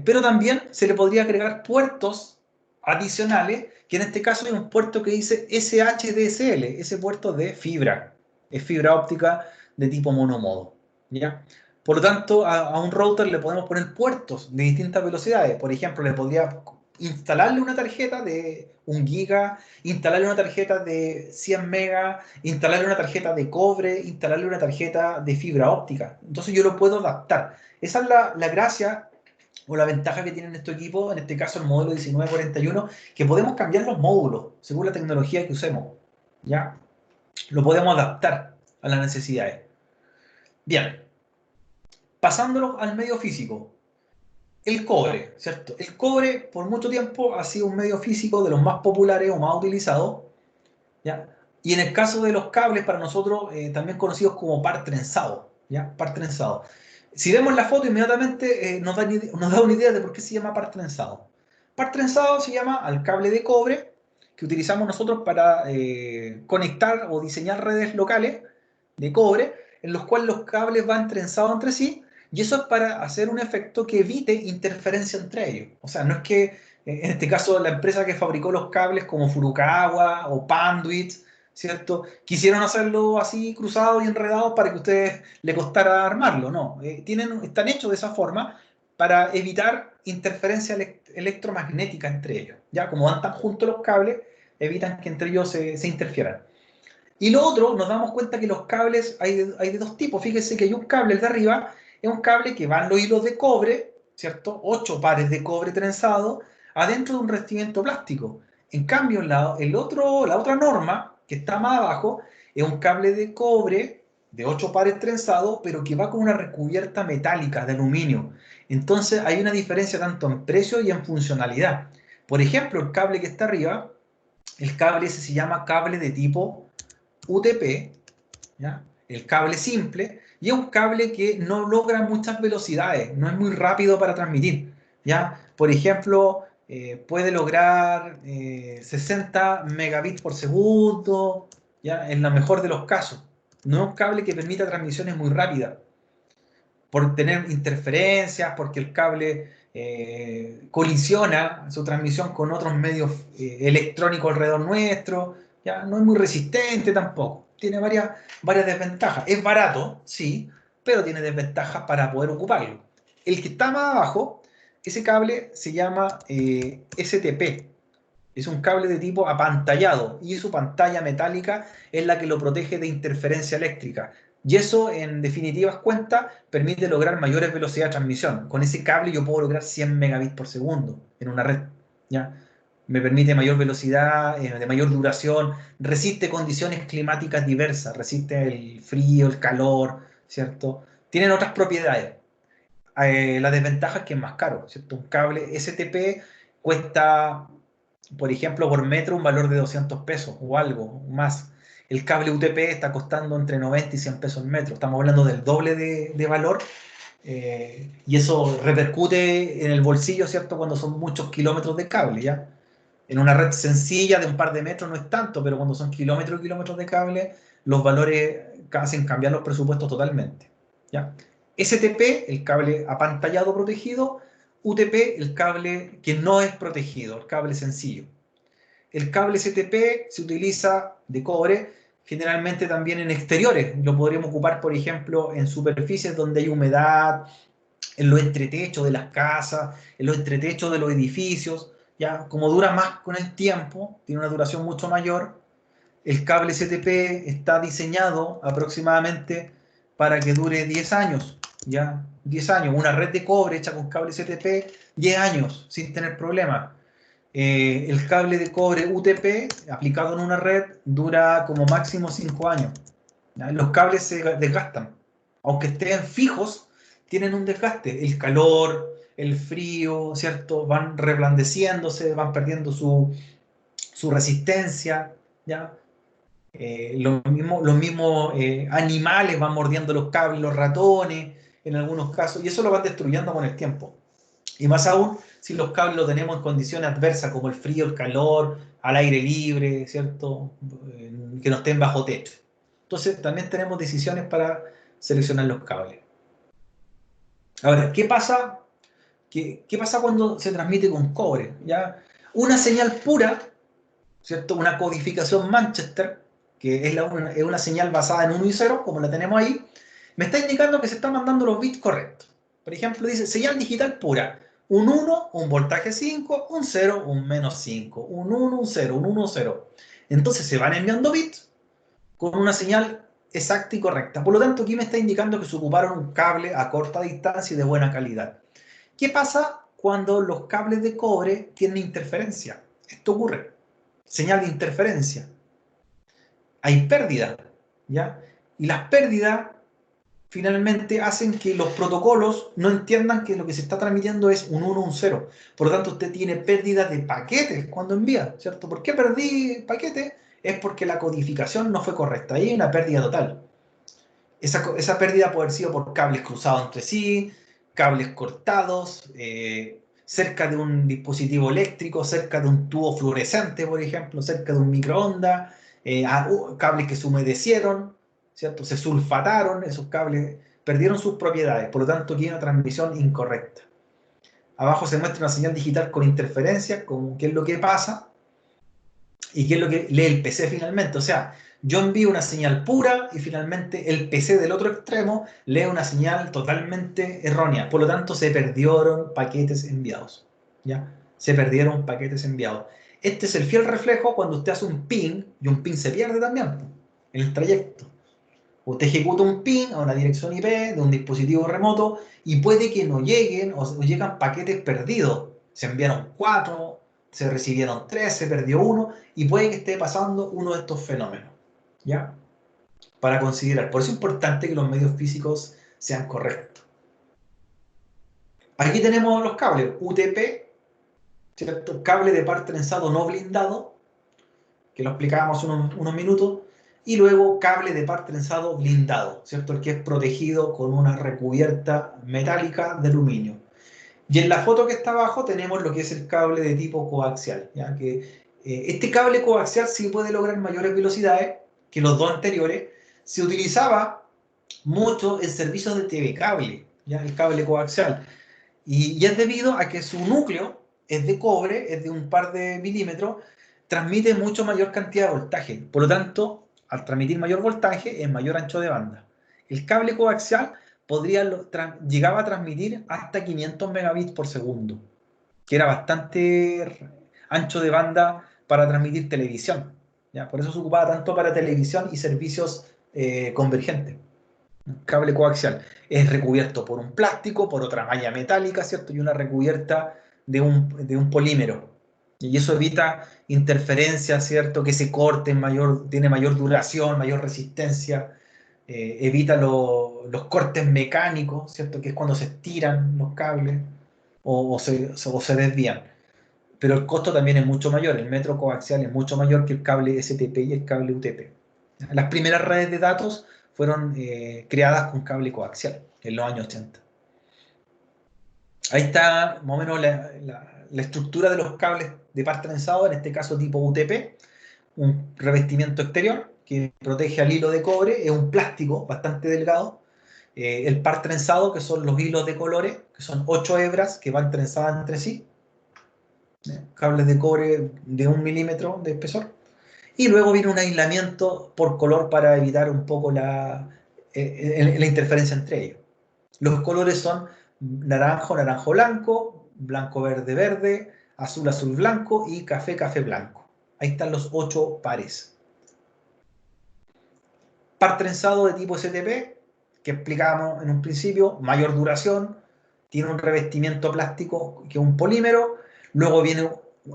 Pero también se le podría agregar puertos adicionales, que en este caso hay un puerto que dice SHDSL, ese puerto de fibra, es fibra óptica de tipo monomodo, ¿ya? Por lo tanto, a un router le podemos poner puertos de distintas velocidades. Por ejemplo, le podría instalarle una tarjeta de 1 giga, instalarle una tarjeta de 100 megas, instalarle una tarjeta de cobre, instalarle una tarjeta de fibra óptica. Entonces yo lo puedo adaptar. Esa es la gracia o la ventaja que tienen estos equipos, en este caso el modelo 1941, que podemos cambiar los módulos según la tecnología que usemos, ¿ya? Lo podemos adaptar a las necesidades. Bien, pasándolo al medio físico, el cobre, ¿cierto? El cobre por mucho tiempo ha sido un medio físico de los más populares o más utilizados, ¿ya? Y en el caso de los cables, para nosotros también conocidos como par trenzado, ¿ya? Par trenzado. Si vemos la foto, inmediatamente nos da una idea de por qué se llama par trenzado. Par trenzado se llama al cable de cobre que utilizamos nosotros para conectar o diseñar redes locales de cobre, en los cuales los cables van trenzados entre sí, y eso es para hacer un efecto que evite interferencia entre ellos. O sea, no es que En este caso, la empresa que fabricó los cables como Furukawa o Panduit, ¿cierto? Quisieron hacerlo así cruzado y enredado para que a ustedes le costara armarlo, ¿no? Están hechos de esa forma para evitar interferencia electromagnética entre ellos. Ya, como van tan juntos los cables, evitan que entre ellos se interfieran. Y lo otro, nos damos cuenta que los cables hay de dos tipos. Fíjense que hay un cable, el de arriba, es un cable que van los hilos de cobre, ¿cierto? 8 pares de cobre trenzado adentro de un revestimiento plástico. En cambio, la otra norma, que está más abajo, es un cable de cobre de 8 pares trenzado, pero que va con una recubierta metálica de aluminio. Entonces hay una diferencia tanto en precio y en funcionalidad. Por ejemplo, el cable que está arriba, el cable ese se llama cable de tipo UTP, ¿ya? El cable simple, y es un cable que no logra muchas velocidades, no es muy rápido para transmitir. ¿Ya? Por ejemplo, puede lograr 60 megabits por segundo, ¿ya? En la mejor de los casos. No es un cable que permita transmisiones muy rápidas, por tener interferencias, porque el cable colisiona su transmisión con otros medios electrónicos alrededor nuestro, ya no es muy resistente tampoco, tiene varias desventajas. Es barato, sí, pero tiene desventajas para poder ocuparlo. El que está más abajo, ese cable se llama STP, es un cable de tipo apantallado y su pantalla metálica es la que lo protege de interferencia eléctrica. Y eso, en definitivas cuentas, permite lograr mayores velocidades de transmisión. Con ese cable yo puedo lograr 100 megabits por segundo en una red. ¿Ya? Me permite mayor velocidad, de mayor duración, resiste condiciones climáticas diversas, resiste el frío, el calor, ¿cierto? Tienen otras propiedades. La desventaja es que es más caro, ¿cierto? Un cable STP cuesta, por ejemplo, por metro un valor de 200 pesos o algo más. El cable UTP está costando entre 90 y 100 pesos el metro. Estamos hablando del doble de valor, y eso repercute en el bolsillo, ¿cierto? Cuando son muchos kilómetros de cable, ¿ya? En una red sencilla de un par de metros no es tanto, pero cuando son kilómetros y kilómetros de cable, los valores hacen cambiar los presupuestos totalmente, ¿ya? STP, el cable apantallado protegido; UTP, el cable que no es protegido, el cable sencillo. El cable STP se utiliza de cobre generalmente también en exteriores. Lo podríamos ocupar, por ejemplo, en superficies donde hay humedad, en los entretechos de las casas, en los entretechos de los edificios. Ya, como dura más con el tiempo, tiene una duración mucho mayor, el cable STP está diseñado aproximadamente para que dure 10 años, ¿ya? 10 años, una red de cobre hecha con cable STP, 10 años, sin tener problemas. El cable de cobre UTP aplicado en una red dura como máximo 5 años. ¿Ya? Los cables se desgastan, aunque estén fijos, tienen un desgaste. El calor, el frío, ¿cierto? Van reblandeciéndose, van perdiendo su resistencia, ¿ya? Los mismos animales van mordiendo los cables, los ratones, en algunos casos, y eso lo van destruyendo con el tiempo. Y más aún, si los cables los tenemos en condiciones adversas, como el frío, el calor, al aire libre, ¿cierto? Que no estén bajo techo. Entonces, también tenemos decisiones para seleccionar los cables. Ahora, ¿qué pasa cuando se transmite con cobre? ¿Ya? Una señal pura, ¿cierto? Una codificación Manchester, que es una señal basada en 1 y 0, como la tenemos ahí, me está indicando que se están mandando los bits correctos. Por ejemplo, dice señal digital pura. Un 1, un voltaje 5, un 0, un menos 5, un 1, un 0, un 1, 0. Entonces se van enviando bits con una señal exacta y correcta. Por lo tanto, aquí me está indicando que se ocuparon un cable a corta distancia y de buena calidad. ¿Qué pasa cuando los cables de cobre tienen interferencia? Esto ocurre. Señal de interferencia. Hay pérdida, ¿ya? Y las pérdidas finalmente hacen que los protocolos no entiendan que lo que se está transmitiendo es un 1, un 0. Por lo tanto, usted tiene pérdida de paquetes cuando envía, ¿cierto? ¿Por qué perdí paquete? Es porque la codificación no fue correcta. Ahí hay una pérdida total. Esa pérdida puede haber sido por cables cruzados entre sí, cables cortados, cerca de un dispositivo eléctrico, cerca de un tubo fluorescente, por ejemplo, cerca de un microondas, cables que se humedecieron, ¿cierto? Se sulfataron, esos cables perdieron sus propiedades, por lo tanto, aquí hay una transmisión incorrecta. Abajo se muestra una señal digital con interferencia, con qué es lo que pasa y qué es lo que lee el PC finalmente. O sea, yo envío una señal pura y finalmente el PC del otro extremo lee una señal totalmente errónea. Por lo tanto, se perdieron paquetes enviados. ¿Ya? Se perdieron paquetes enviados. Este es el fiel reflejo cuando usted hace un ping, y un ping se pierde también en el trayecto. Usted ejecuta un ping a una dirección IP de un dispositivo remoto y puede que no lleguen o llegan paquetes perdidos. Se enviaron 4, se recibieron 3, se perdió uno y puede que esté pasando uno de estos fenómenos. ¿Ya? Para considerar. Por eso es importante que los medios físicos sean correctos. Aquí tenemos los cables UTP, ¿cierto? Cable de par trenzado no blindado, que lo explicábamos unos minutos, y luego cable de par trenzado blindado, ¿cierto? El que es protegido con una recubierta metálica de aluminio. Y en la foto que está abajo tenemos lo que es el cable de tipo coaxial, ¿ya? Que, este cable coaxial sí puede lograr mayores velocidades que los dos anteriores. Se utilizaba mucho en servicios de TV cable, ¿ya? El cable coaxial. Y es debido a que su núcleo es de cobre, es de un par de milímetros, transmite mucho mayor cantidad de voltaje. Por lo tanto, al transmitir mayor voltaje, es mayor ancho de banda. El cable coaxial llegaba a transmitir hasta 500 megabits por segundo, que era bastante ancho de banda para transmitir televisión. ¿Ya? Por eso se ocupaba tanto para televisión y servicios convergentes. Cable coaxial es recubierto por un plástico, por otra malla metálica, ¿cierto? Y una recubierta de un polímero. Y eso evita interferencias, ¿cierto? Que se corten, tiene mayor duración, mayor resistencia, evita los cortes mecánicos, ¿cierto? Que es cuando se estiran los cables o se desvían. Pero el costo también es mucho mayor, el metro coaxial es mucho mayor que el cable STP y el cable UTP. Las primeras redes de datos fueron creadas con cable coaxial en los años 80. Ahí está más o menos la estructura de los cables de par trenzado, en este caso tipo UTP, un revestimiento exterior que protege al hilo de cobre, es un plástico bastante delgado, el par trenzado, que son los hilos de colores, que son 8 hebras que van trenzadas entre sí, cables de cobre de 1 milímetro de espesor, y luego viene un aislamiento por color para evitar un poco la interferencia entre ellos. Los colores son naranjo, naranjo blanco, blanco verde verde, azul azul blanco y café café blanco. Ahí están los 8 pares. Par trenzado de tipo STP, que explicábamos en un principio, mayor duración, tiene un revestimiento plástico que es un polímero, luego viene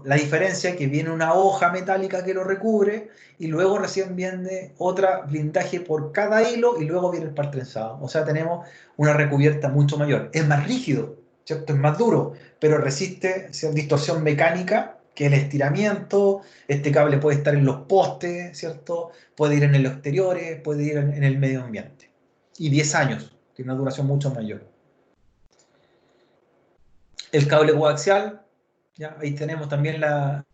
la diferencia que viene una hoja metálica que lo recubre y luego recién viene otra blindaje por cada hilo y luego viene el par trenzado. O sea, tenemos una recubierta mucho mayor. Es más rígido, ¿cierto? Es más duro, pero resiste distorsión mecánica, que el estiramiento. Este cable puede estar en los postes, ¿cierto? Puede ir en los exteriores, puede ir en el medio ambiente. Y 10 años, tiene una duración mucho mayor. El cable coaxial, ¿ya? Ahí tenemos también la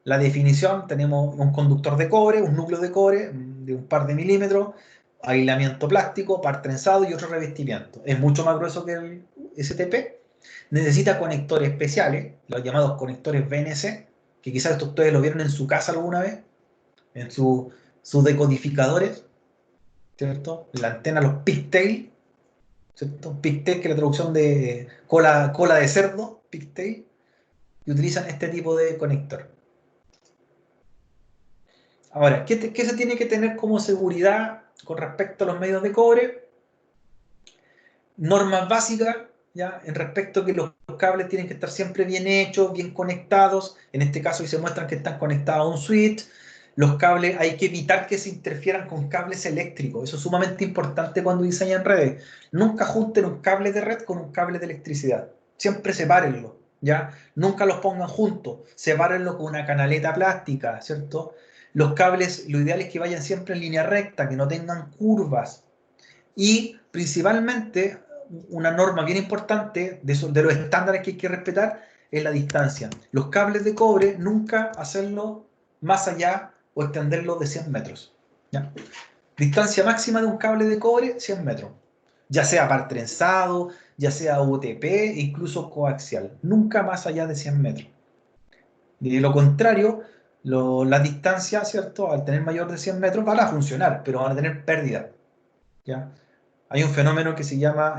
definición, tenemos un conductor de cobre, un núcleo de cobre de un par de milímetros, aislamiento plástico, par trenzado y otro revestimiento. Es mucho más grueso que el STP, necesita conectores especiales, los llamados conectores BNC, que quizás ustedes lo vieron en su casa alguna vez, en sus decodificadores, ¿cierto? La antena, los pigtail, ¿cierto? Pigtail, que es la traducción de cola de cerdo, pigtail, y utilizan este tipo de conector. Ahora, ¿qué se tiene que tener como seguridad con respecto a los medios de cobre? Normas básicas, ¿ya? En respecto a que los cables tienen que estar siempre bien hechos, bien conectados. En este caso, ahí se muestran que están conectados a un switch. Los cables, hay que evitar que se interfieran con cables eléctricos. Eso es sumamente importante cuando diseñan redes. Nunca junten un cable de red con un cable de electricidad. Siempre sepárenlo, ¿ya? Nunca los pongan juntos. Sepárenlo con una canaleta plástica, ¿cierto? Los cables, lo ideal es que vayan siempre en línea recta, que no tengan curvas. Y principalmente, una norma bien importante de los estándares que hay que respetar es la distancia. Los cables de cobre, nunca hacerlo más allá o extenderlo de 100 metros. ¿Ya? Distancia máxima de un cable de cobre, 100 metros. ya sea par trenzado, ya sea UTP, incluso coaxial, nunca más allá de 100 metros. De lo contrario, las distancias, ¿cierto? Al tener mayor de 100 metros van a funcionar, pero van a tener pérdida, ¿ya? Hay un fenómeno que se llama,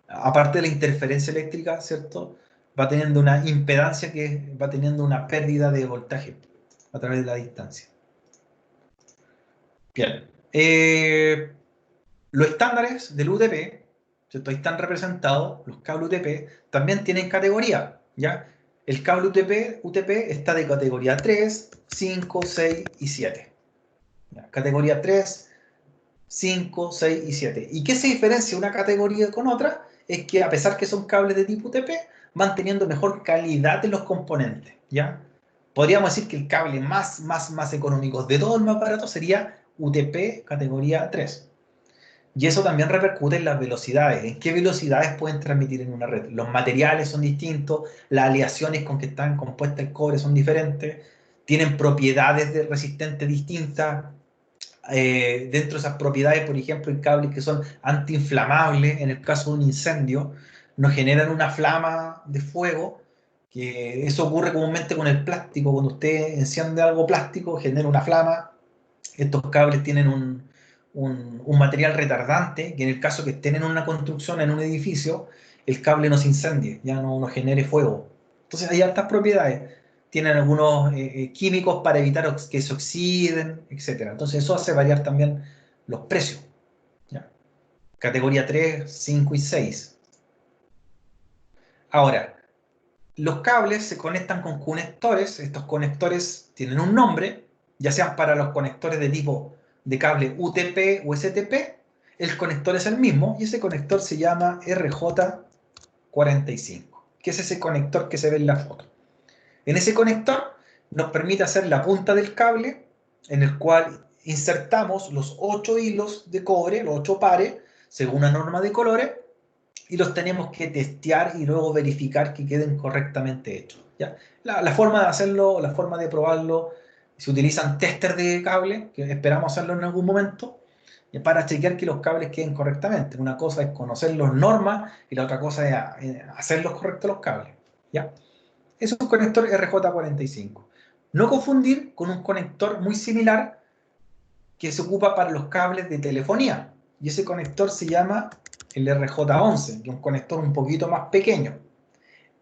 aparte de la interferencia eléctrica, ¿cierto? Va teniendo una impedancia que va teniendo una pérdida de voltaje a través de la distancia. Bien. Los estándares del UTP, ¿cierto? Ahí están representados, los cables UTP, también tienen categoría, ¿ya? El cable UTP está de categoría 3, 5, 6 y 7. ¿Ya? Categoría 3, 5, 6 y 7. ¿Y qué se diferencia una categoría con otra? Es que a pesar que son cables de tipo UTP, van teniendo mejor calidad en los componentes, ¿ya? Podríamos decir que el cable más económico de todo el más barato sería UTP categoría 3. Y eso también repercute en las velocidades. ¿En qué velocidades pueden transmitir en una red? Los materiales son distintos, las aleaciones con que están compuestas el cobre son diferentes, tienen propiedades resistentes distintas. Dentro de esas propiedades, por ejemplo, hay cables que son antiinflamables. En el caso de un incendio, no generan una flama de fuego, que eso ocurre comúnmente con el plástico. Cuando usted enciende algo plástico, genera una flama. Estos cables tienen un material retardante, que en el caso que estén en una construcción, en un edificio, el cable no se incendie, ya no genere fuego. Entonces hay altas propiedades. Tienen algunos químicos para evitar que se oxiden, etc. Entonces eso hace variar también los precios, ¿ya? Categoría 3, 5 y 6. Ahora, los cables se conectan con conectores. Estos conectores tienen un nombre, ya sean para los conectores de tipo de cable UTP o STP, el conector es el mismo y ese conector se llama RJ45, que es ese conector que se ve en la foto. En ese conector nos permite hacer la punta del cable, en el cual insertamos los 8 hilos de cobre, los 8 pares, según una norma de colores, y los tenemos que testear y luego verificar que queden correctamente hechos, ¿ya? La forma de hacerlo, la forma de probarlo, se utilizan testers de cable, que esperamos hacerlo en algún momento, para chequear que los cables queden correctamente. Una cosa es conocer las normas y la otra cosa es hacerlos correctos los cables, ¿ya? Es un conector RJ45. No confundir con un conector muy similar que se ocupa para los cables de telefonía. Y ese conector se llama el RJ11, que es un conector un poquito más pequeño.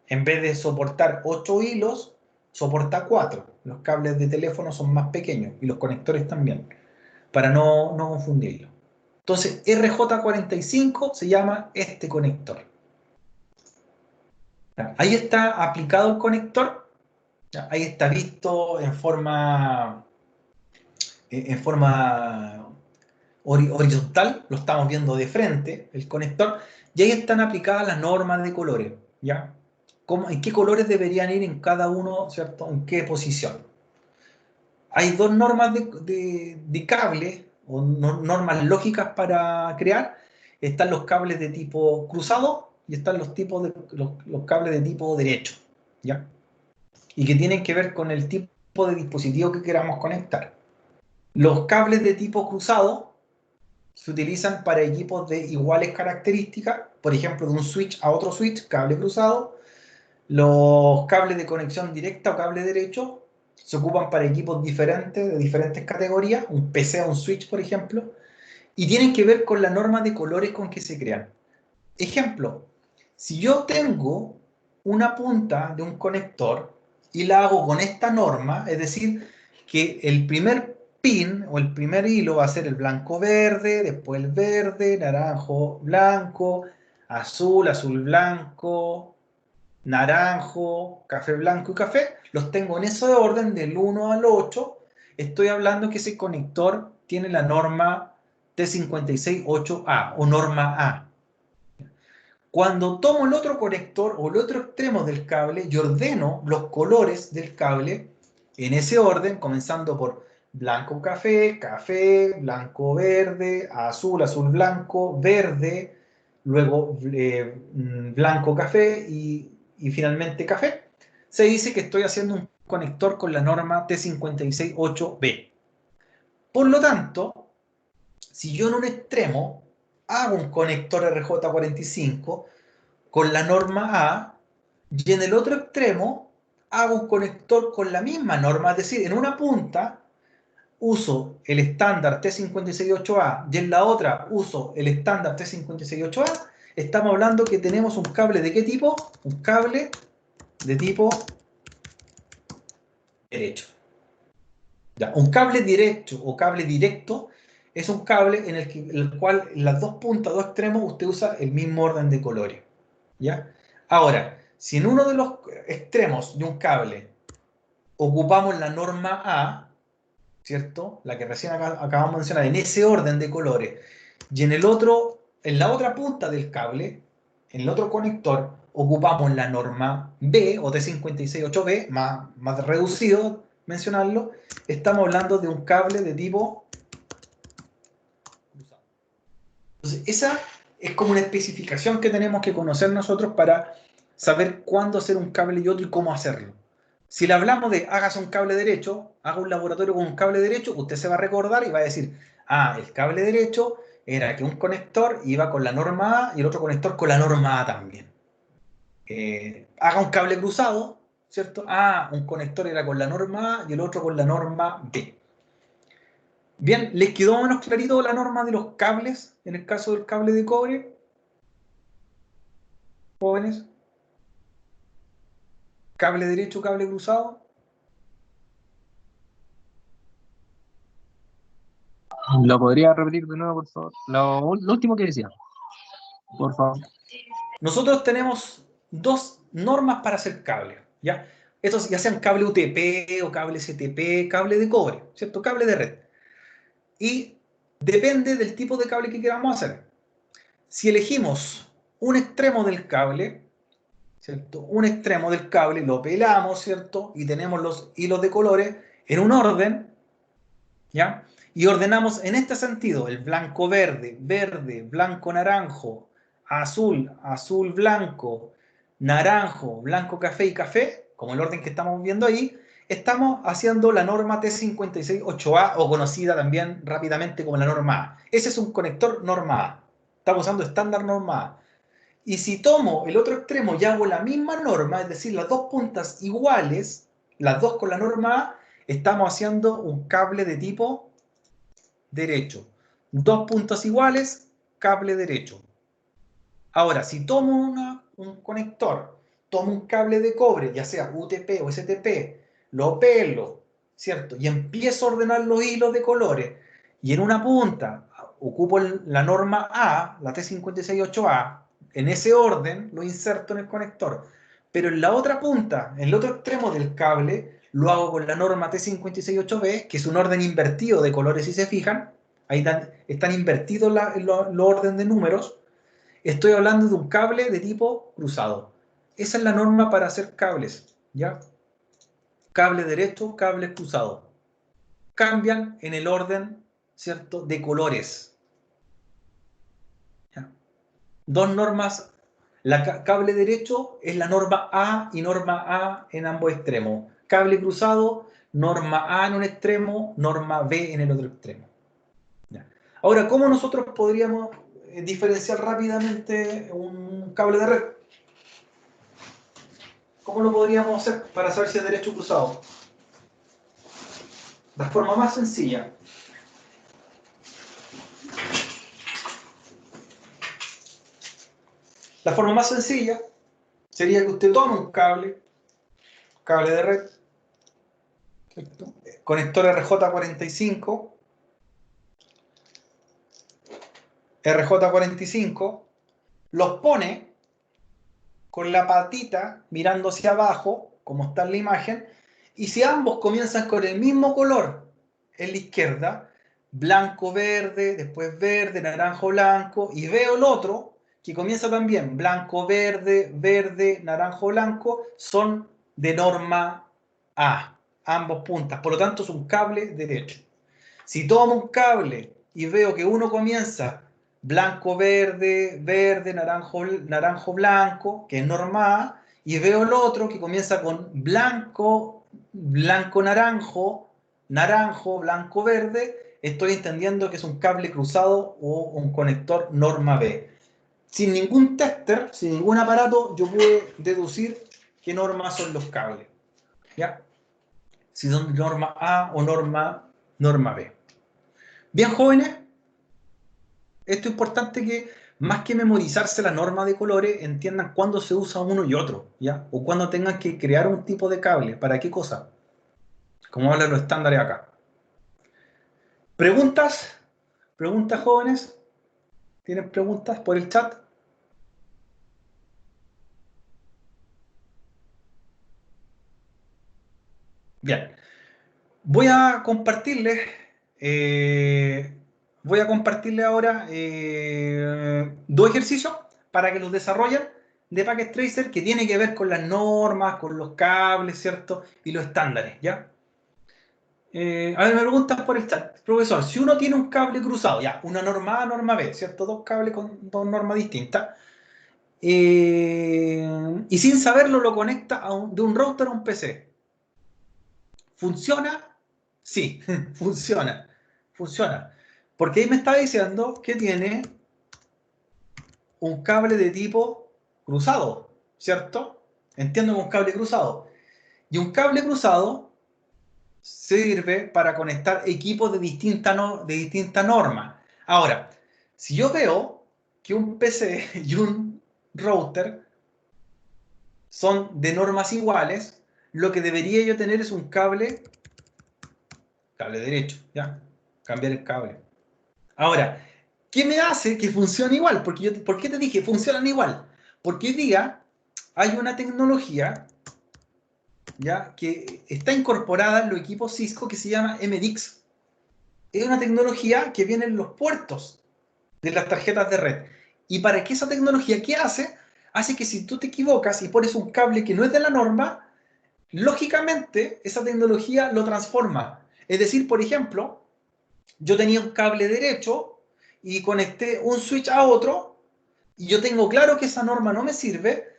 En vez de soportar 8 hilos, soporta 4. Los cables de teléfono son más pequeños y los conectores también, para no confundirlo. Entonces, RJ45 se llama este conector. Ahí está aplicado el conector. Ahí está visto en forma horizontal, lo estamos viendo de frente, el conector, y ahí están aplicadas las normas de colores, ¿ya? ¿En qué colores deberían ir en cada uno, ¿cierto? ¿En qué posición? Hay dos normas de cable, o normas lógicas para crear. Están los cables de tipo cruzado y están los cables de tipo derecho, ¿ya? Y que tienen que ver con el tipo de dispositivo que queramos conectar. Los cables de tipo cruzado se utilizan para equipos de iguales características, por ejemplo, de un switch a otro switch, cable cruzado. Los cables de conexión directa o cable derecho se ocupan para equipos diferentes, de diferentes categorías, un PC o un switch, por ejemplo, y tienen que ver con la norma de colores con que se crean. Ejemplo, si yo tengo una punta de un conector y la hago con esta norma, es decir, que el primer pin o el primer hilo va a ser el blanco-verde, después el verde, naranjo-blanco, azul-blanco, naranjo, café blanco y café, los tengo en ese orden del 1 al 8, estoy hablando que ese conector tiene la norma T568A o norma A. Cuando tomo el otro conector o el otro extremo del cable y ordeno los colores del cable en ese orden, comenzando por blanco café, café, blanco verde, azul, azul blanco, verde, luego blanco café y finalmente café, se dice que estoy haciendo un conector con la norma T568B. Por lo tanto, Si yo en un extremo hago un conector RJ45 con la norma A, y en el otro extremo hago un conector con la misma norma, es decir, en una punta uso el estándar T568A y en la otra uso el estándar T568A, estamos hablando que tenemos un cable ¿de qué tipo? Un cable de tipo derecho. Ya, un cable derecho o cable directo es un cable en el cual en las dos puntas, dos extremos, usted usa el mismo orden de colores. ¿Ya? Ahora, si en uno de los extremos de un cable ocupamos la norma A, ¿cierto? La que recién acabamos de mencionar, en ese orden de colores, y en el otro, en la otra punta del cable, en el otro conector, ocupamos la norma B o T568B, más reducido mencionarlo, estamos hablando de un cable de tipo cruzado. Entonces, esa es como una especificación que tenemos que conocer nosotros para saber cuándo hacer un cable y otro y cómo hacerlo. Si le hablamos de hágase un cable derecho, haga un laboratorio con un cable derecho, usted se va a recordar y va a decir, ah, el cable derecho era que un conector iba con la norma A y el otro conector con la norma A también. Haga un cable cruzado, ¿cierto? Ah, un conector era con la norma A y el otro con la norma B. Bien, ¿les quedó más o menos clarito la norma de los cables en el caso del cable de cobre, jóvenes? ¿Cable derecho, cable cruzado? ¿Lo podría repetir de nuevo, por favor? Lo último que decía, por favor. Nosotros tenemos dos normas para hacer cable, ¿ya? Estos ya sean cable UTP o cable STP, cable de cobre, ¿cierto? Cable de red. Y depende del tipo de cable que queramos hacer. Si elegimos un extremo del cable, ¿cierto? Un extremo del cable, lo pelamos, ¿cierto? Y tenemos los hilos de colores en un orden, ¿ya? Y ordenamos en este sentido el blanco verde, verde, blanco naranjo, azul, azul blanco, naranjo, blanco café y café, como el orden que estamos viendo ahí, estamos haciendo la norma T568A o conocida también rápidamente como la norma A. Ese es un conector norma A. Estamos usando estándar norma A. Y si tomo el otro extremo y hago la misma norma, es decir, las dos puntas iguales, las dos con la norma A, estamos haciendo un cable de tipo derecho. Dos puntas iguales, cable derecho. Ahora, si tomo un conector, tomo un cable de cobre, ya sea UTP o STP, lo pelo, ¿cierto? Y empiezo a ordenar los hilos de colores, y en una punta ocupo la norma A, la T568A, en ese orden lo inserto en el conector, pero en la otra punta, en el otro extremo del cable, lo hago con la norma T568B, que es un orden invertido de colores, si se fijan, ahí están invertidos los orden de números. Estoy hablando de un cable de tipo cruzado. Esa es la norma para hacer cables, ¿ya? Cable derecho, cable cruzado. Cambian en el orden, ¿cierto?, de colores. ¿Ya? Dos normas. Cable derecho es la norma A y norma A en ambos extremos. Cable cruzado, norma A en un extremo, norma B en el otro extremo. ¿Ya? Ahora, ¿cómo nosotros podríamos diferenciar rápidamente un cable de red? ¿Cómo lo podríamos hacer para saber si es derecho o cruzado? La forma más sencilla. La forma más sencilla sería que usted tome un cable de red, ¿cierto? Conector RJ45, RJ45, los pone con la patita mirando hacia abajo, como está en la imagen, y si ambos comienzan con el mismo color en la izquierda, blanco-verde, después verde, naranjo-blanco, y veo el otro, que comienza también blanco-verde, verde, naranjo-blanco, son de norma A, ambos puntas, por lo tanto es un cable derecho. Si tomo un cable y veo que uno comienza blanco-verde, verde, naranjo-blanco, que es norma A, y veo el otro que comienza con blanco, blanco-naranjo, naranjo, blanco-verde, estoy entendiendo que es un cable cruzado o un conector norma B. Sin ningún tester, sin ningún aparato, yo puedo deducir qué normas son los cables. ¿Ya? Si son norma A o norma B. Bien, jóvenes, esto es importante que, más que memorizarse la norma de colores, entiendan cuándo se usa uno y otro, ¿ya? O cuándo tengan que crear un tipo de cable. ¿Para qué cosa? Como hablan los estándares acá. ¿Preguntas? ¿Preguntas, jóvenes? ¿Tienen preguntas por el chat? Bien. Voy a compartirles, voy a compartirles ahora dos ejercicios para que los desarrollen de Packet Tracer que tiene que ver con las normas, con los cables, ¿cierto? Y los estándares, ¿ya? A ver, me preguntan por el chat, profesor, si uno tiene un cable cruzado, ya, una norma A, norma B, ¿cierto? Dos cables con dos normas distintas, y sin saberlo lo conecta de un router a un PC. ¿Funciona? Sí, funciona. Funciona. Porque ahí me está diciendo que tiene un cable de tipo cruzado, ¿cierto? Entiendo que un cable cruzado. Y un cable cruzado sirve para conectar equipos de distinta norma. Ahora, si yo veo que un PC y un router son de normas iguales, lo que debería yo tener es un cable derecho, ¿ya? Cambiar el cable. Ahora, ¿qué me hace que funcione igual? ¿Por qué te dije funcionan igual? Porque hoy día hay una tecnología, ¿ya? Que está incorporada en los equipos Cisco que se llama MDIX. Es una tecnología que viene en los puertos de las tarjetas de red. ¿Y para qué esa tecnología? ¿Qué hace? Hace que si tú te equivocas y pones un cable que no es de la norma, lógicamente esa tecnología lo transforma. Es decir, por ejemplo, yo tenía un cable derecho y conecté un switch a otro y yo tengo claro que esa norma no me sirve,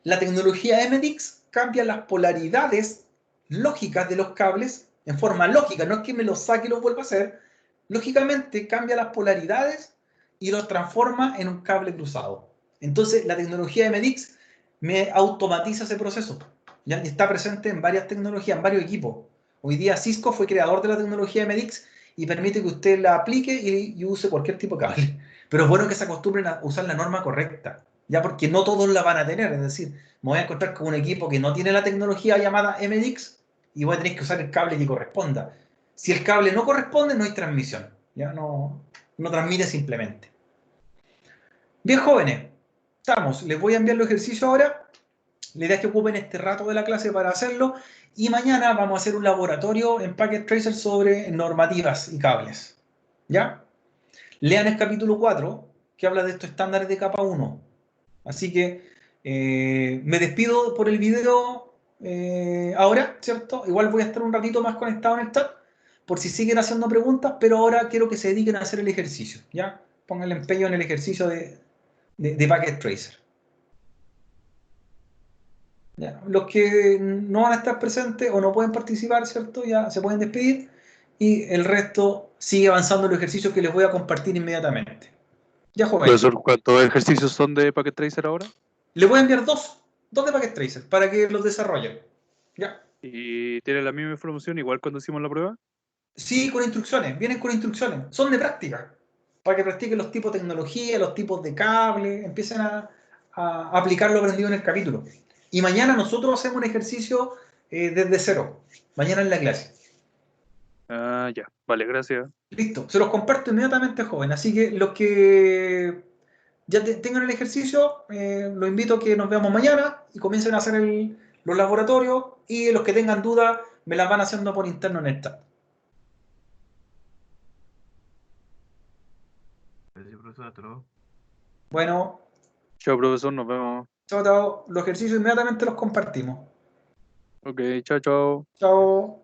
la tecnología MDIX cambia las polaridades lógicas de los cables en forma lógica, no es que me los saque y los vuelva a hacer, lógicamente cambia las polaridades y los transforma en un cable cruzado. Entonces la tecnología MDIX me automatiza ese proceso. ¿Ya? Y está presente en varias tecnologías, en varios equipos. Hoy día Cisco fue creador de la tecnología MDIX y permite que usted la aplique y use cualquier tipo de cable. Pero es bueno que se acostumbren a usar la norma correcta, ya porque no todos la van a tener. Es decir, me voy a encontrar con un equipo que no tiene la tecnología llamada MDIX y voy a tener que usar el cable que corresponda. Si el cable no corresponde, no hay transmisión. Ya no transmite simplemente. Bien, jóvenes, estamos. Les voy a enviar los ejercicios ahora. La idea es que ocupen este rato de la clase para hacerlo. Y mañana vamos a hacer un laboratorio en Packet Tracer sobre normativas y cables. ¿Ya? Lean el capítulo 4, que habla de estos estándares de capa 1. Así que me despido por el video ahora, ¿cierto? Igual voy a estar un ratito más conectado en el chat, por si siguen haciendo preguntas, pero ahora quiero que se dediquen a hacer el ejercicio, ¿ya? Pongan el empeño en el ejercicio de Packet Tracer. ¿Ya? Los que no van a estar presentes o no pueden participar, ¿cierto? Ya se pueden despedir y el resto sigue avanzando en los ejercicios que les voy a compartir inmediatamente. Ya, jóvenes. Profesor, ¿cuántos ejercicios son de Packet Tracer ahora? Le voy a enviar dos de Packet Tracer para que los desarrollen. ¿Ya? ¿Y tiene la misma información igual cuando hicimos la prueba? Sí, con instrucciones, vienen con instrucciones. Son de práctica, para que practiquen los tipos de tecnología, los tipos de cable, empiecen a aplicar lo aprendido en el capítulo. Y mañana nosotros hacemos un ejercicio desde cero, mañana en la clase. Ah, ya. Vale, gracias. Listo, se los comparto inmediatamente, joven. Así que los que ya tengan el ejercicio, los invito a que nos veamos mañana y comiencen a hacer los laboratorios. Y los que tengan dudas, me las van haciendo por interno en el chat. Gracias, profesor. Hasta luego. Bueno, Chao, profesor, nos vemos. chao, chao. Los ejercicios inmediatamente los compartimos. Ok, chao, chao. Chao.